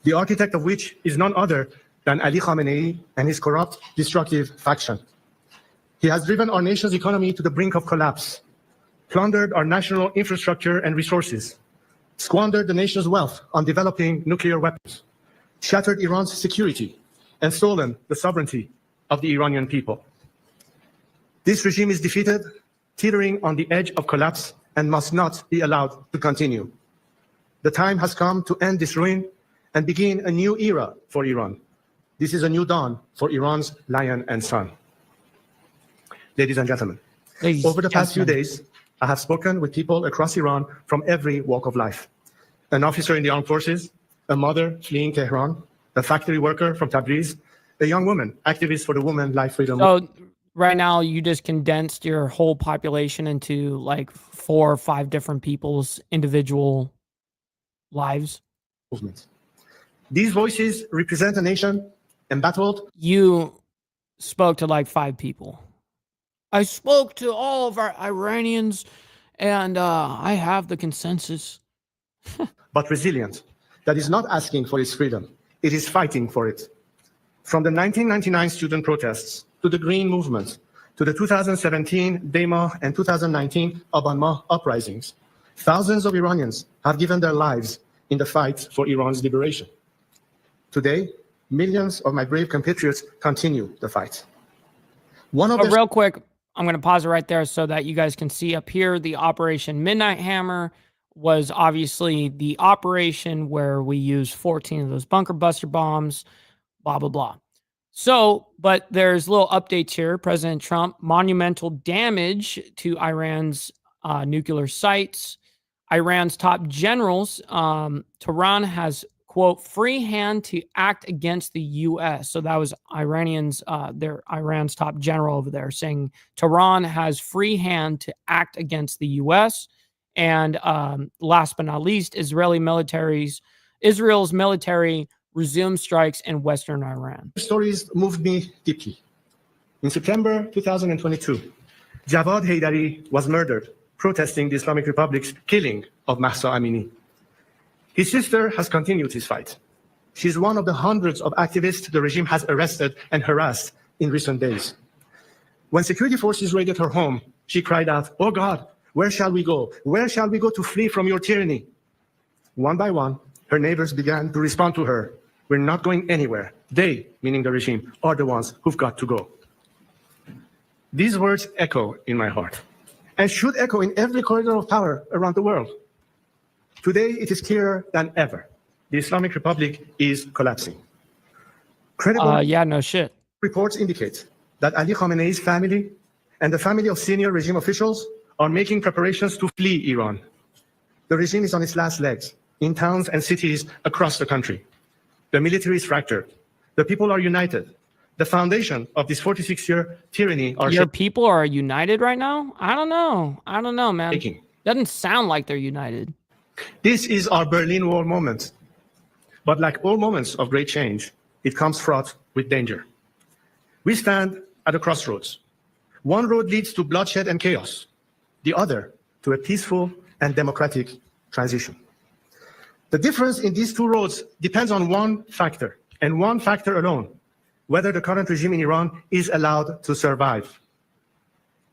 the architect of which is none other than Ali Khamenei and his corrupt, destructive faction. He has driven our nation's economy to the brink of collapse, plundered our national infrastructure and resources, squandered the nation's wealth on developing nuclear weapons, shattered Iran's security, and stolen the sovereignty of the Iranian people. This regime is defeated, teetering on the edge of collapse, and must not be allowed to continue. The time has come to end this ruin and begin a new era for Iran. This is a new dawn for Iran's lion and son. Ladies and gentlemen, over the past few days, I have spoken with people across Iran from every walk of life. An officer in the armed forces, a mother fleeing Tehran, a factory worker from Tabriz, a young woman, activist for the woman, life, freedom. So right now, you just condensed your whole population into like 4 or 5 different people's individual lives. Movement. These voices represent a nation embattled. You spoke to like 5 people. I spoke to all of our Iranians, and I have the consensus. But resilient, that is not asking for its freedom. It is fighting for it. From the 1999 student protests, to the Green Movement, to the 2017 Dema and 2019 Abanma uprisings, thousands of Iranians have given their lives in the fight for Iran's liberation. Today, millions of my brave compatriots continue the fight. Real quick, I'm going to pause it right there so that you guys can see up here. The Operation Midnight Hammer was obviously the operation where we used 14 of those bunker buster bombs, blah, blah, blah. So, but there's little updates here. President Trump, monumental damage to Iran's nuclear sites. Iran's top generals, Tehran has, quote, free hand to act against the U.S. So that was Iran's top general over there saying Tehran has free hand to act against the U.S. And last but not least, Israel's military resumed strikes in Western Iran. Stories moved me deeply. In September 2022, Javad Haidari was murdered protesting the Islamic Republic's killing of Mahsa Amini. His sister has continued his fight. She's one of the hundreds of activists the regime has arrested and harassed in recent days. When security forces raided her home, she cried out, "Oh God, where shall we go? Where shall we go to flee from your tyranny?" One by one, her neighbors began to respond to her, "We're not going anywhere. They," meaning the regime, "are the ones who've got to go." These words echo in my heart and should echo in every corridor of power around the world. Today, it is clearer than ever. The Islamic Republic is collapsing. Credible no shit. Reports indicate that Ali Khamenei's family and the family of senior regime officials are making preparations to flee Iran. The regime is on its last legs in towns and cities across the country. The military is fractured. The people are united. The foundation of this 46-year tyranny are... Your people are united right now? I don't know, man. Doesn't sound like they're united. This is our Berlin Wall moment. But like all moments of great change, it comes fraught with danger. We stand at a crossroads. One road leads to bloodshed and chaos, the other to a peaceful and democratic transition. The difference in these two roads depends on one factor, and one factor alone: whether the current regime in Iran is allowed to survive.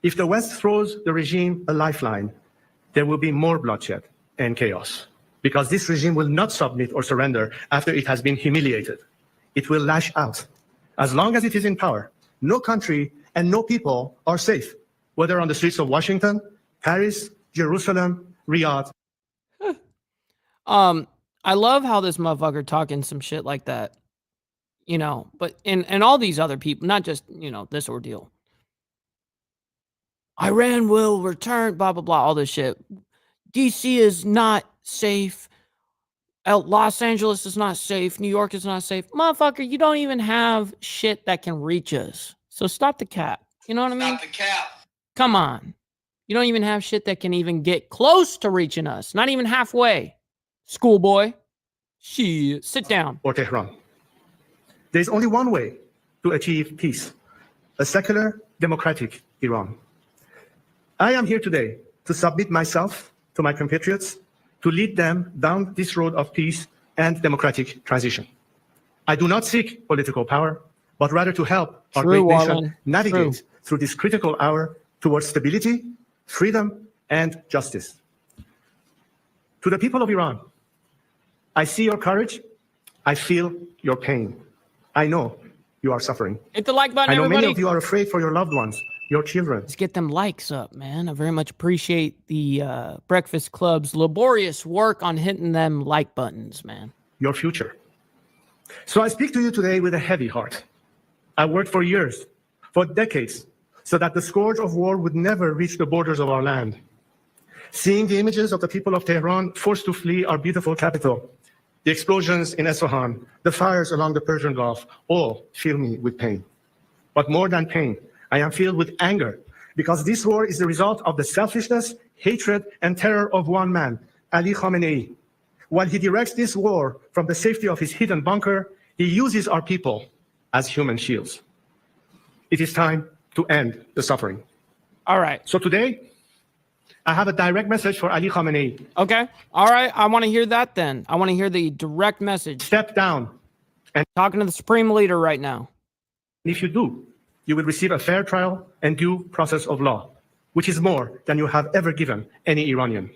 If the West throws the regime a lifeline, there will be more bloodshed and chaos, because this regime will not submit or surrender after it has been humiliated. It will lash out. As long as it is in power, no country and no people are safe, whether on the streets of Washington, Paris, Jerusalem, Riyadh. I love how this motherfucker talking some shit like that, you know, but and all these other people, not just, you know, this ordeal. Iran will return, blah, blah, blah, all this shit. DC is not safe. Los Angeles is not safe. New York is not safe. Motherfucker, you don't even have shit that can reach us. So stop the cap. You know what I mean? Stop the cap. Come on. You don't even have shit that can even get close to reaching us. Not even halfway. Schoolboy. Shit. Sit down. Or Tehran. There's only one way to achieve peace: a secular, democratic Iran. I am here today to submit myself to my compatriots, to lead them down this road of peace and democratic transition. I do not seek political power, but rather to help our great nation navigate through this critical hour towards stability, freedom, and justice. To the people of Iran, I see your courage. I feel your pain. I know you are suffering. Hit the like button, I know everybody. many of you are afraid for your loved ones, your children. Let's get them likes up, man. I very much appreciate the Breakfast Club's laborious work on hitting them like buttons, man. Your future. So I speak to you today with a heavy heart. I worked for years, for decades, so that the scourge of war would never reach the borders of our land. Seeing the images of the people of Tehran forced to flee our beautiful capital, the explosions in Isfahan, the fires along the Persian Gulf, all fill me with pain. But more than pain, I am filled with anger, because this war is the result of the selfishness, hatred, and terror of one man, Ali Khamenei. While he directs this war from the safety of his hidden bunker, he uses our people as human shields. It is time to end the suffering. All right. So today, I have a direct message for Ali Khamenei. Okay. All right. I want to hear that then. I want to hear the direct message. Step down. And talking to the supreme leader right now. If you do, you will receive a fair trial and due process of law, which is more than you have ever given any Iranian.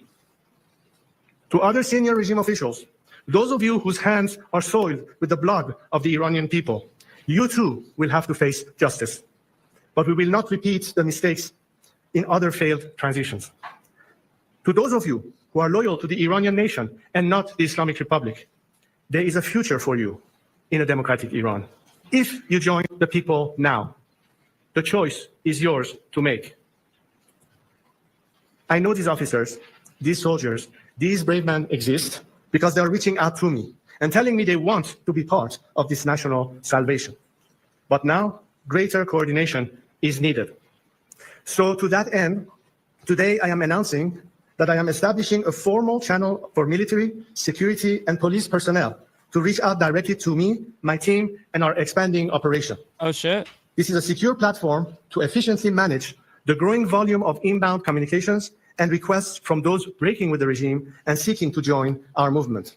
To other senior regime officials, those of you whose hands are soiled with the blood of the Iranian people, you too will have to face justice. But we will not repeat the mistakes in other failed transitions. To those of you who are loyal to the Iranian nation and not the Islamic Republic, there is a future for you in a democratic Iran. If you join the people now, the choice is yours to make. I know these officers, these soldiers, these brave men exist because they are reaching out to me and telling me they want to be part of this national salvation. But now, greater coordination is needed. So to that end, today I am announcing that I am establishing a formal channel for military, security, and police personnel to reach out directly to me, my team, and our expanding operation. Oh, shit. This is a secure platform to efficiently manage the growing volume of inbound communications and requests from those breaking with the regime and seeking to join our movement.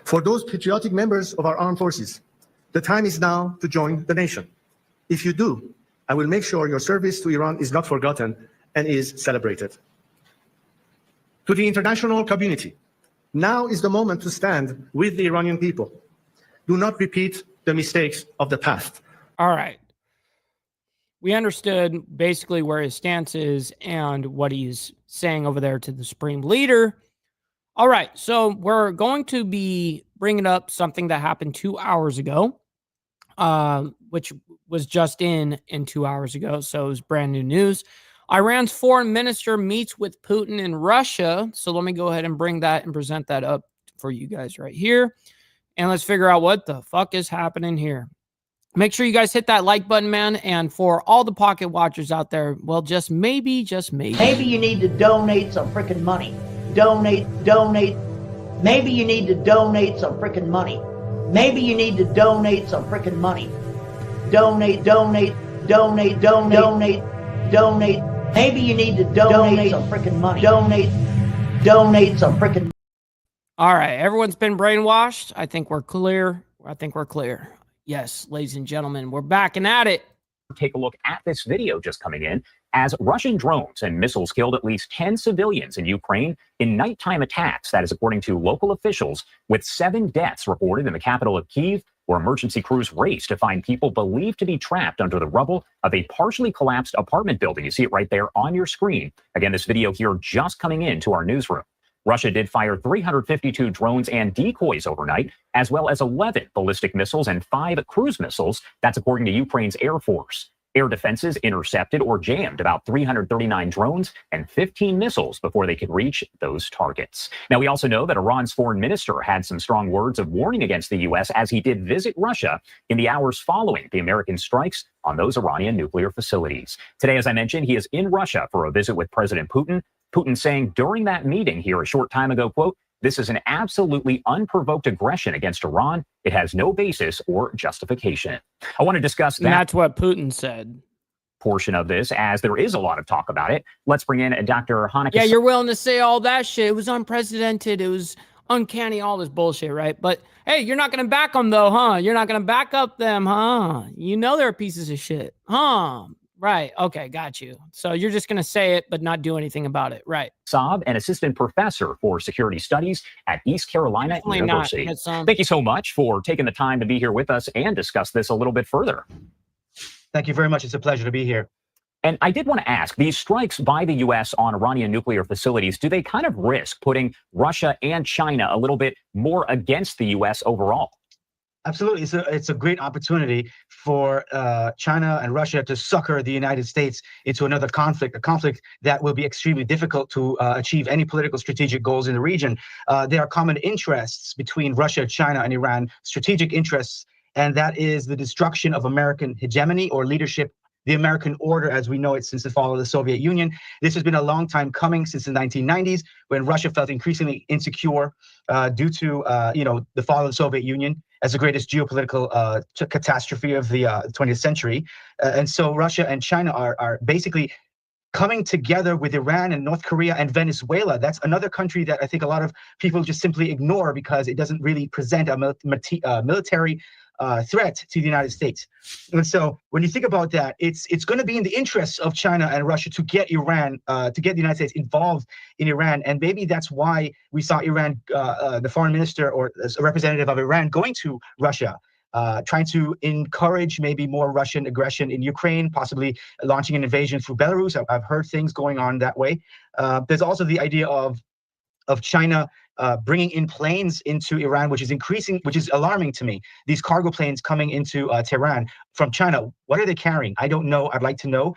For those patriotic members of our armed forces, the time is now to join the nation. If you do, I will make sure your service to Iran is not forgotten and is celebrated. To the international community, now is the moment to stand with the Iranian people. Do not repeat the mistakes of the past. All right. We understood basically where his stance is and what he's saying over there to the supreme leader. All right. So we're going to be bringing up something that happened 2 hours ago, which was just in 2 hours ago. So it was brand new news. Iran's foreign minister meets with Putin in Russia. So let me go ahead and bring that and present that up for you guys right here. And let's figure out what the fuck is happening here. Make sure you guys hit that like button, man. And for all the pocket watchers out there, well, just maybe. Maybe you need to donate some freaking money. Donate. Maybe you need to donate some freaking money. Maybe you need to donate some freaking money. Donate, donate, donate, donate, donate, donate. Maybe you need to donate some freaking money. Donate some freaking. All right, everyone's been brainwashed. I think we're clear. Yes, ladies and gentlemen, we're back and at it. Take a look at this video just coming in as Russian drones and missiles killed at least 10 civilians in Ukraine in nighttime attacks. That is according to local officials, with 7 deaths reported in the capital of Kyiv, where emergency crews raced to find people believed to be trapped under the rubble of a partially collapsed apartment building. You see it right there on your screen. Again, this video here just coming into our newsroom. Russia did fire 352 drones and decoys overnight, as well as 11 ballistic missiles and 5 cruise missiles. That's according to Ukraine's Air Force. Air defenses intercepted or jammed about 339 drones and 15 missiles before they could reach those targets. Now, we also know that Iran's foreign minister had some strong words of warning against the U.S. as he did visit Russia in the hours following the American strikes on those Iranian nuclear facilities. Today, as I mentioned, he is in Russia for a visit with President Putin. Putin saying during that meeting here a short time ago, quote, "This is an absolutely unprovoked aggression against Iran. It has no basis or justification." I want to discuss that. And that's what Putin said. Portion of this, as there is a lot of talk about it. Let's bring in Dr. Hanukkah. Yeah, you're willing to say all that shit. It was unprecedented. It was uncanny, all this bullshit, right? But hey, you're not going to back them though, huh? You're not going to back up them, huh? You know they're pieces of shit, huh? Right. Okay. Got you. So you're just going to say it, but not do anything about it. Right. Saab, an assistant professor for security studies at East Carolina Definitely University. Thank you so much for taking the time to be here with us and discuss this a little bit further. Thank you very much. It's a pleasure to be here. And I did want to ask, these strikes by the U.S. on Iranian nuclear facilities, do they kind of risk putting Russia and China a little bit more against the U.S. overall? Absolutely. It's a great opportunity for China and Russia to sucker the United States into another conflict, a conflict that will be extremely difficult to achieve any political strategic goals in the region. There are common interests between Russia, China, and Iran, strategic interests, and that is the destruction of American hegemony or leadership, the American order as we know it since the fall of the Soviet Union. This has been a long time coming, since the 1990s, when Russia felt increasingly insecure due to the fall of the Soviet Union as the greatest geopolitical catastrophe of the 20th century. And so Russia and China are basically coming together with Iran and North Korea and Venezuela. That's another country that I think a lot of people just simply ignore because it doesn't really present a military threat to the United States. And so when you think about that, it's going to be in the interests of China and Russia to get Iran, to get the United States involved in Iran. And maybe that's why we saw Iran, the foreign minister or a representative of Iran going to Russia, trying to encourage maybe more Russian aggression in Ukraine, possibly launching an invasion through Belarus. I've heard things going on that way. There's also the idea of China bringing in planes into Iran, which is alarming to me. These cargo planes coming into Tehran from China. What are they carrying? I don't know. I'd like to know.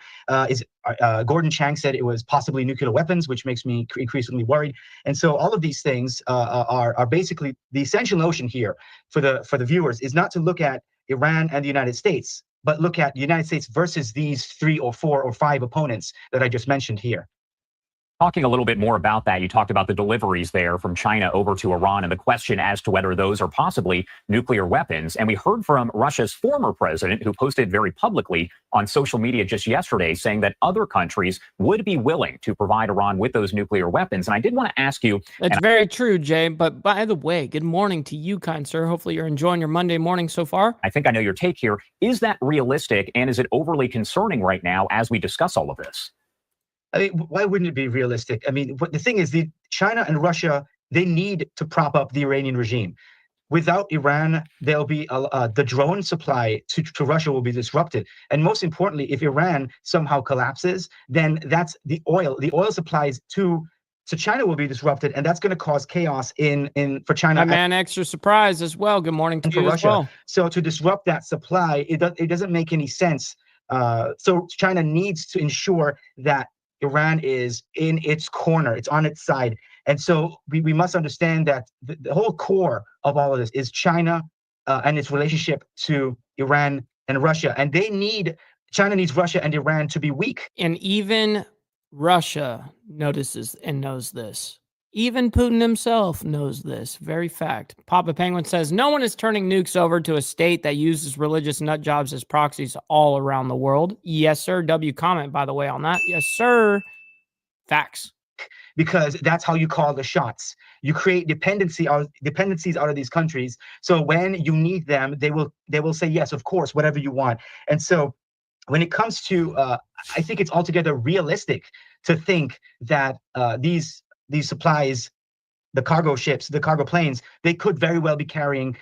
Gordon Chang said it was possibly nuclear weapons, which makes me increasingly worried. And so all of these things are basically the essential notion here for the viewers is not to look at Iran and the United States, but look at the United States versus these 3 or 4 or 5 opponents that I just mentioned here. Talking a little bit more about that, you talked about the deliveries there from China over to Iran and the question as to whether those are possibly nuclear weapons. And we heard from Russia's former president, who posted very publicly on social media just yesterday, saying that other countries would be willing to provide Iran with those nuclear weapons. And I did want to ask you. It's very true, Jay. But by the way, good morning to you, kind sir. Hopefully you're enjoying your Monday morning so far. I think I know your take here. Is that realistic? And is it overly concerning right now as we discuss all of this? I mean, why wouldn't it be realistic? I mean, the thing is, China and Russia, they need to prop up the Iranian regime. Without Iran, there'll be the drone supply to Russia will be disrupted. And most importantly, if Iran somehow collapses, then that's the oil supplies to China will be disrupted, and that's going to cause chaos for China. My man, extra surprise as well. Good morning to you Russia. As well. So to disrupt that supply, it doesn't make any sense. So China needs to ensure that Iran is in its corner, it's on its side. And so we must understand that the whole core of all of this is China and its relationship to Iran and Russia. And China needs Russia and Iran to be weak. And even Russia notices and knows this. Even Putin himself knows this very fact. Papa Penguin says, no one is turning nukes over to a state that uses religious nut jobs as proxies all around the world. Yes, sir. W comment, by the way, on that. Yes, sir. Facts. Because that's how you call the shots. You create dependencies out of these countries. So when you need them, they will say, yes, of course, whatever you want. And so when it comes to, I think it's altogether realistic to think that these supplies, the cargo ships, the cargo planes, they could very well be carrying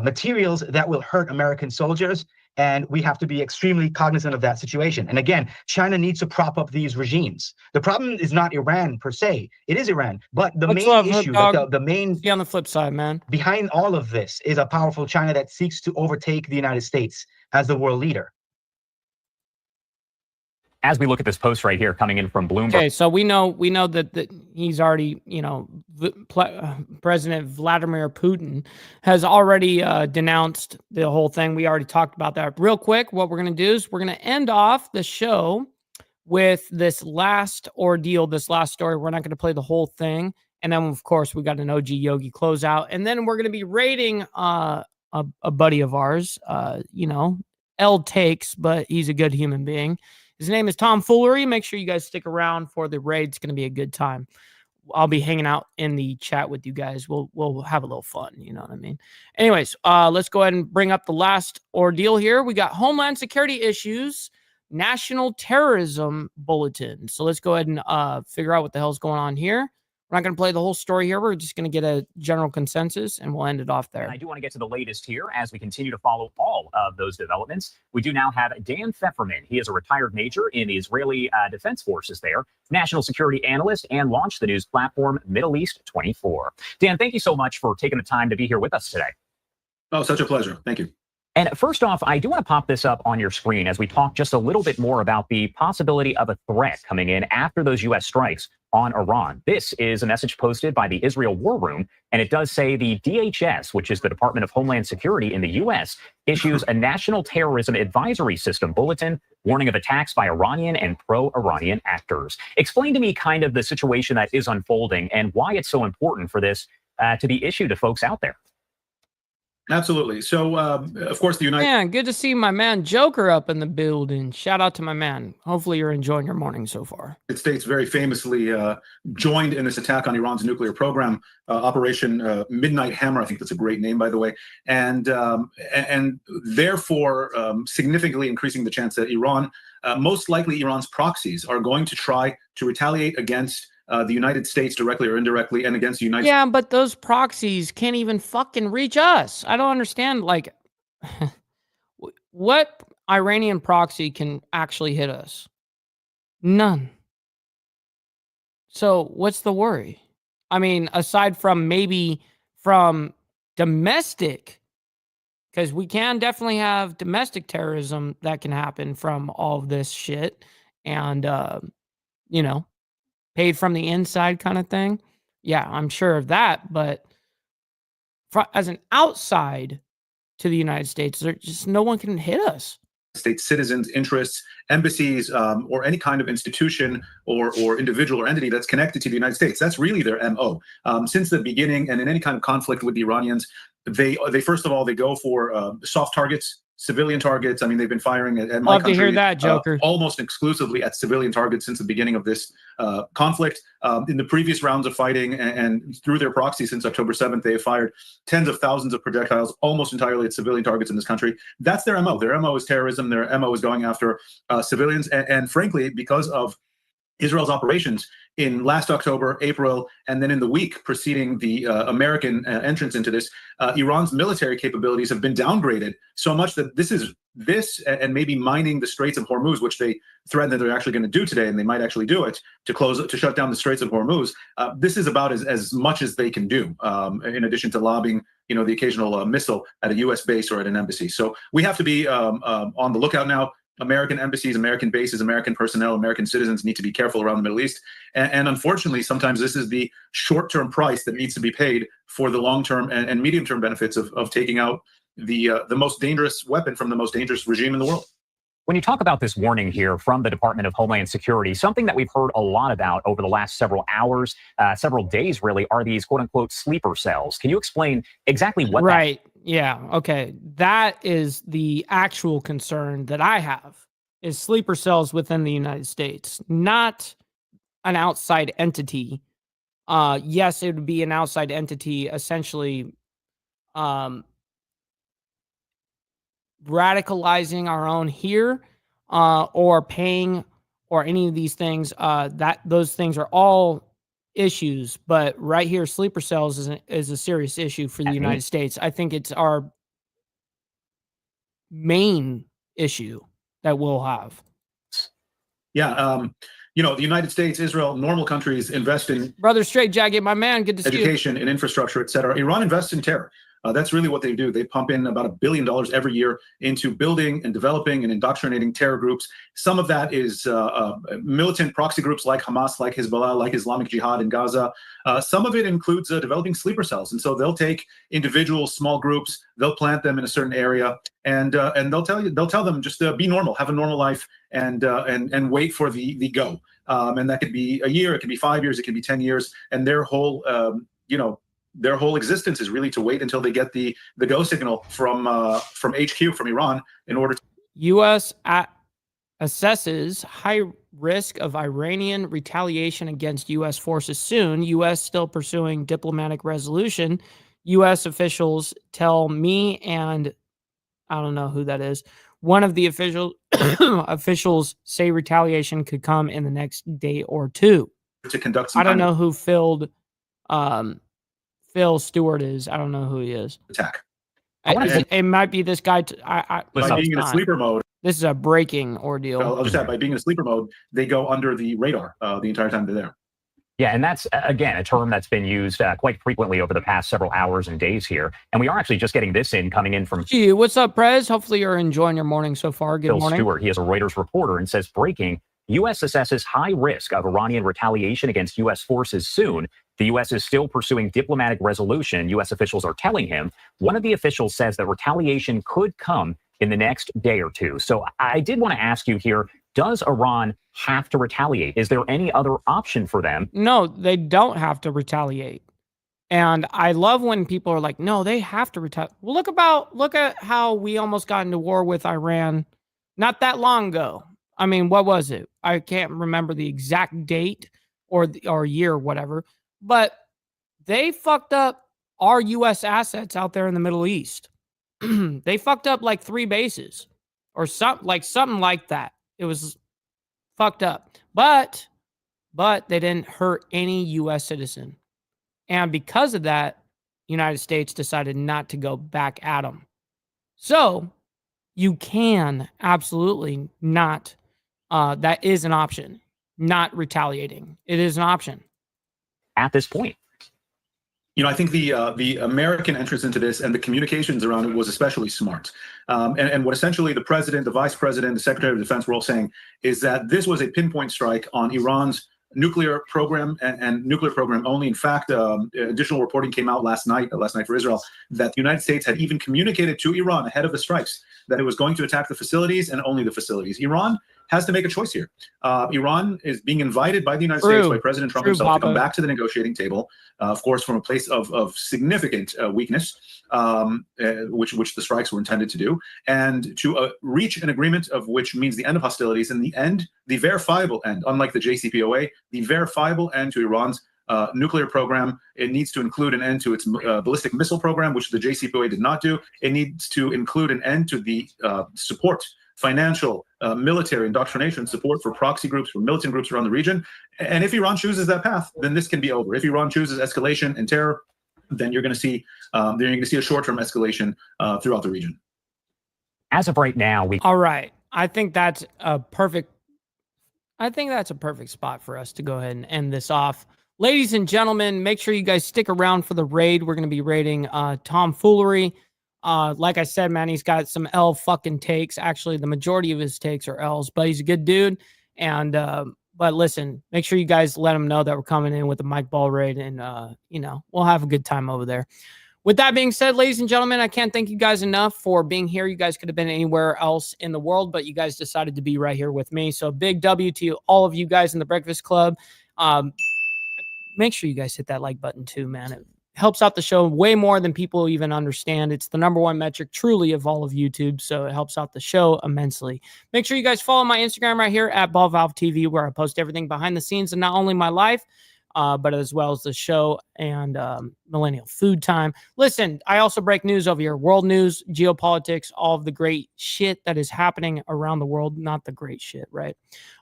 materials that will hurt American soldiers. And we have to be extremely cognizant of that situation. And again, China needs to prop up these regimes. The problem is not Iran per se. It is Iran. But the main issue, the main on the flip side, man, behind all of this is a powerful China that seeks to overtake the United States as the world leader. As we look at this post right here coming in from Bloomberg. Okay, so we know that he's already, President Vladimir Putin has already denounced the whole thing. We already talked about that. Real quick, what we're going to do is we're going to end off the show with this last ordeal, this last story. We're not going to play the whole thing. And then, of course, we got an OG Yogi closeout. And then we're going to be rating a buddy of ours, L takes, but he's a good human being. His name is Tom Foolery. Make sure you guys stick around for the raid. It's going to be a good time. I'll be hanging out in the chat with you guys. We'll have a little fun. You know what I mean? Anyways, let's go ahead and bring up the last ordeal here. We got Homeland Security issues, National Terrorism Bulletin. So let's go ahead and figure out what the hell's going on here. We're not going to play the whole story here. We're just going to get a general consensus, and we'll end it off there. And I do want to get to the latest here as we continue to follow all of those developments. We do now have Dan Pfefferman. He is a retired major in the Israeli Defense Forces there, national security analyst, and launched the news platform Middle East 24. Dan, thank you so much for taking the time to be here with us today. Oh, such a pleasure. Thank you. And first off, I do want to pop this up on your screen as we talk just a little bit more about the possibility of a threat coming in after those U.S. strikes on Iran. This is a message posted by the Israel War Room, and it does say the DHS, which is the Department of Homeland Security in the U.S., issues a National Terrorism Advisory System bulletin warning of attacks by Iranian and pro-Iranian actors. Explain to me kind of the situation that is unfolding and why it's so important for this to be issued to folks out there. Absolutely. So, of course, the United... Man, good to see my man Joker up in the building. Shout out to my man. Hopefully you're enjoying your morning so far. United States very famously joined in this attack on Iran's nuclear program, Operation Midnight Hammer. I think that's a great name, by the way. And therefore, significantly increasing the chance that Iran, most likely Iran's proxies, are going to try to retaliate against the United States directly or indirectly, and against the United States. Yeah, but those proxies can't even fucking reach us. I don't understand, like, what Iranian proxy can actually hit us? None. So what's the worry? I mean, aside from maybe from domestic, because we can definitely have domestic terrorism that can happen from all of this shit, and, paid from the inside kind of thing. Yeah, I'm sure of that. But as an outside to the United States, there just no one can hit us. State citizens, interests, embassies, or any kind of institution or individual or entity that's connected to the United States. That's really their MO. Since the beginning, and in any kind of conflict with the Iranians, they first of all, they go for soft targets, civilian targets. I mean, they've been firing at my country. Love to hear that, Joker. Almost exclusively at civilian targets since the beginning of this conflict. In the previous rounds of fighting and through their proxy since October 7th, they have fired tens of thousands of projectiles, almost entirely at civilian targets in this country. That's their MO. Their MO is terrorism. Their MO is going after civilians. And frankly, because of Israel's operations in last October, April, and then in the week preceding the American entrance into this, Iran's military capabilities have been downgraded so much that this and maybe mining the Straits of Hormuz, which they threaten that they're actually going to do today, and they might actually do it to shut down the Straits of Hormuz. This is about as much as they can do, in addition to lobbing, the occasional missile at a U.S. base or at an embassy. So we have to be on the lookout now. American embassies, American bases, American personnel, American citizens need to be careful around the Middle East. And unfortunately, sometimes this is the short-term price that needs to be paid for the long-term and medium-term benefits of taking out the most dangerous weapon from the most dangerous regime in the world. When you talk about this warning here from the Department of Homeland Security, something that we've heard a lot about over the last several hours, several days really, are these quote unquote sleeper cells. Can you explain exactly what Right. Yeah. Okay. That is the actual concern that I have, is sleeper cells within the United States, not an outside entity. Yes, it would be an outside entity, essentially radicalizing our own here, or paying, or any of these things. That those things are all issues, but right here, sleeper cells is a serious issue for the United States. I think it's our main issue that we'll have. Yeah, you know, the United States, Israel, normal countries invest in Brother Straight Jacket, my man, good to see you. education and infrastructure, et cetera. Iran invests in terror. That's really what they do. They pump in about $1 billion every year into building and developing and indoctrinating terror groups. Some of that is militant proxy groups like Hamas, like Hezbollah, like Islamic Jihad in Gaza. Some of it includes developing sleeper cells, and so they'll take individual small groups, they'll plant them in a certain area, and they'll tell them just be normal, have a normal life, and wait for the go. And that could be a year, it could be 5 years, it could be 10 years, and their whole their whole existence is really to wait until they get the go signal from HQ, from Iran, in order to. U.S. assesses high risk of Iranian retaliation against U.S. forces soon. U.S. still pursuing diplomatic resolution. U.S. officials tell me, and I don't know who that is, one of the officials say retaliation could come in the next day or two. To conduct some I don't know who Phil Stewart is. I don't know who he is. Attack. It might be this guy. By being in a sleeper mode. This is a breaking ordeal. I'll just add, by being in a sleeper mode, they go under the radar the entire time they're there. Yeah, and that's, again, a term that's been used quite frequently over the past several hours and days here. And we are actually just getting this coming in from... Gee, what's up, Prez? Hopefully you're enjoying your morning so far. Good morning. Phil Stewart, he is a Reuters reporter, and says, breaking, U.S. assesses high risk of Iranian retaliation against U.S. forces soon. The U.S. is still pursuing diplomatic resolution, U.S. officials are telling him. One of the officials says that retaliation could come in the next day or two. So I did want to ask you here, does Iran have to retaliate? Is there any other option for them? No, they don't have to retaliate. And I love when people are like, no, they have to retaliate. Well, look at how we almost got into war with Iran not that long ago. I mean, what was it? I can't remember the exact date or year or whatever, but they fucked up our U.S. assets out there in the Middle East. They fucked up like 3 bases or something like that. It was fucked up, but they didn't hurt any U.S. citizen. And because of that, United States decided not to go back at them. So you can absolutely not, that is an option, not retaliating. It is an option. At this point. You know, I think the American entrance into this and the communications around it was especially smart. And what essentially the president, the vice president, the secretary of defense were all saying is that this was a pinpoint strike on Iran's nuclear program and nuclear program only. In fact, additional reporting came out last night for Israel, that the United States had even communicated to Iran ahead of the strikes that it was going to attack the facilities and only the facilities. Iran has to make a choice here. Iran is being invited by the United States, by President Trump himself, to come back to the negotiating table, of course, from a place of significant weakness, which the strikes were intended to do, and to reach an agreement of which means the end of hostilities and the verifiable end, unlike the JCPOA, the verifiable end to Iran's nuclear program. It needs to include an end to its ballistic missile program, which the JCPOA did not do. It needs to include an end to the support, financial, military indoctrination support for proxy groups, for militant groups around the region. And if Iran chooses that path, then this can be over. If Iran chooses escalation and terror, then you're going to see a short-term escalation throughout the region. As of right now, all right. I think that's a perfect spot for us to go ahead and end this off. Ladies and gentlemen, make sure you guys stick around for the raid. We're going to be raiding Tomfoolery. Like I said, man, he's got some L fucking takes. Actually, the majority of his takes are L's, but he's a good dude. And, but listen, make sure you guys let him know that we're coming in with the Mike Ball raid, and, we'll have a good time over there. With that being said, ladies and gentlemen, I can't thank you guys enough for being here. You guys could have been anywhere else in the world, but you guys decided to be right here with me. So big W to all of you guys in the Breakfast Club. Make sure you guys hit that like button too, man. It helps out the show way more than people even understand. It's the #1 metric truly of all of YouTube, so it helps out the show immensely. Make sure you guys follow my Instagram right here at BallValveTV, where I post everything behind the scenes and not only my life, but as well as the show and Millennial Food Time. Listen, I also break news over here, world news, geopolitics, all of the great shit that is happening around the world. Not the great shit, right?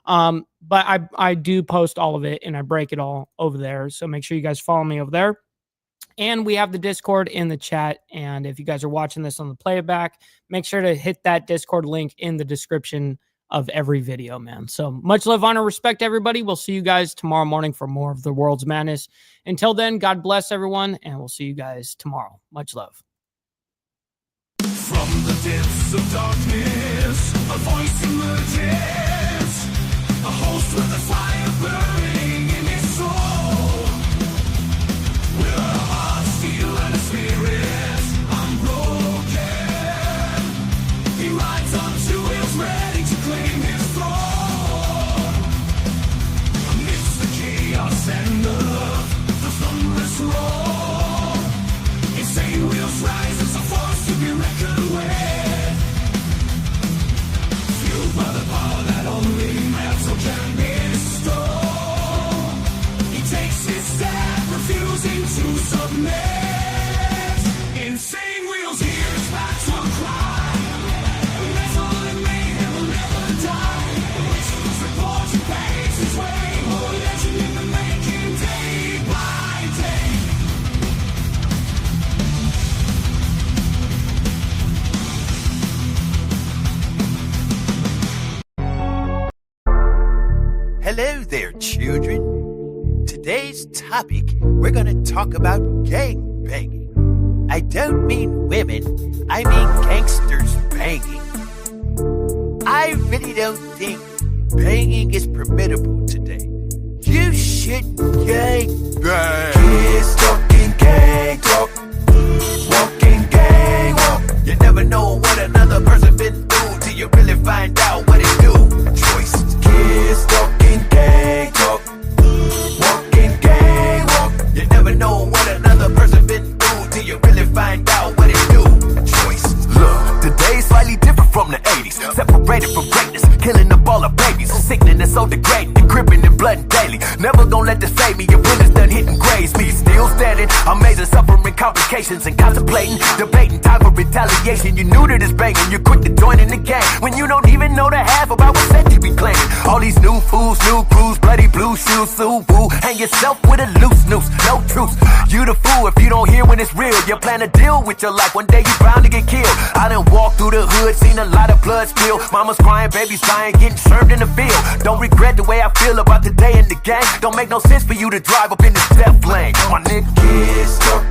But I do post all of it, and I break it all over there. So make sure you guys follow me over there. And we have the Discord in the chat. And if you guys are watching this on the playback, make sure to hit that Discord link in the description of every video, man. So much love, honor, respect, everybody. We'll see you guys tomorrow morning for more of the world's madness. Until then, God bless everyone, and we'll see you guys tomorrow. Much love. From the depths of darkness, a voice emerges, a host with a fire burning in his soul. With a heart, steel, and a spirit unbroken, he rides on two wheels, ready to claim his throne. Amidst the chaos and the thunderous roar, insane wheels rise as a force to be reckoned with. Fueled by the power that only metal can bestow, he takes his stand, refusing to submit. Insane wheels hears back to cry. Metal and mayhem will never die. Rituals report he paves his way. More legend in the making, day by day. Hello there, children. Today's topic, we're going to talk about gang banging. I don't mean women, I mean gangsters banging. I really don't think banging is permittable today. You should gang bang. Kids talking gang talk, walking gang walk. You never know what another person been through till you really find out what it do. Choices. Kids talking gang talk, walking gang walk. You never know what another person been through till you really find out what it do. Choices. Look, today's slightly different from the 80s. Separated from greatness, killing up all our babies. Sickening and so degrading, and gripping and blooding daily. Never gonna let this fade me. Your winners done hitting graves. Me still standing, amazing, suffering complications and contemplating, debating, time for retaliation. You new to this banging, you're quick to join in the game when you don't even know the half about what set you be claiming. All these new fools, new crews, bloody blue shoes, so woo. Hang yourself with a loose noose, no truce. You the fool if you don't hear when it's real. You plan to deal with your life, one day you bound to get killed. I done walked through the hood, seen a lot of blood spill. Mama's crying, babies dying, getting served in the field. Don't regret the way I feel about the day in the gang. Don't make no sense for you to drive up in this death lane. My nigga, kids talking.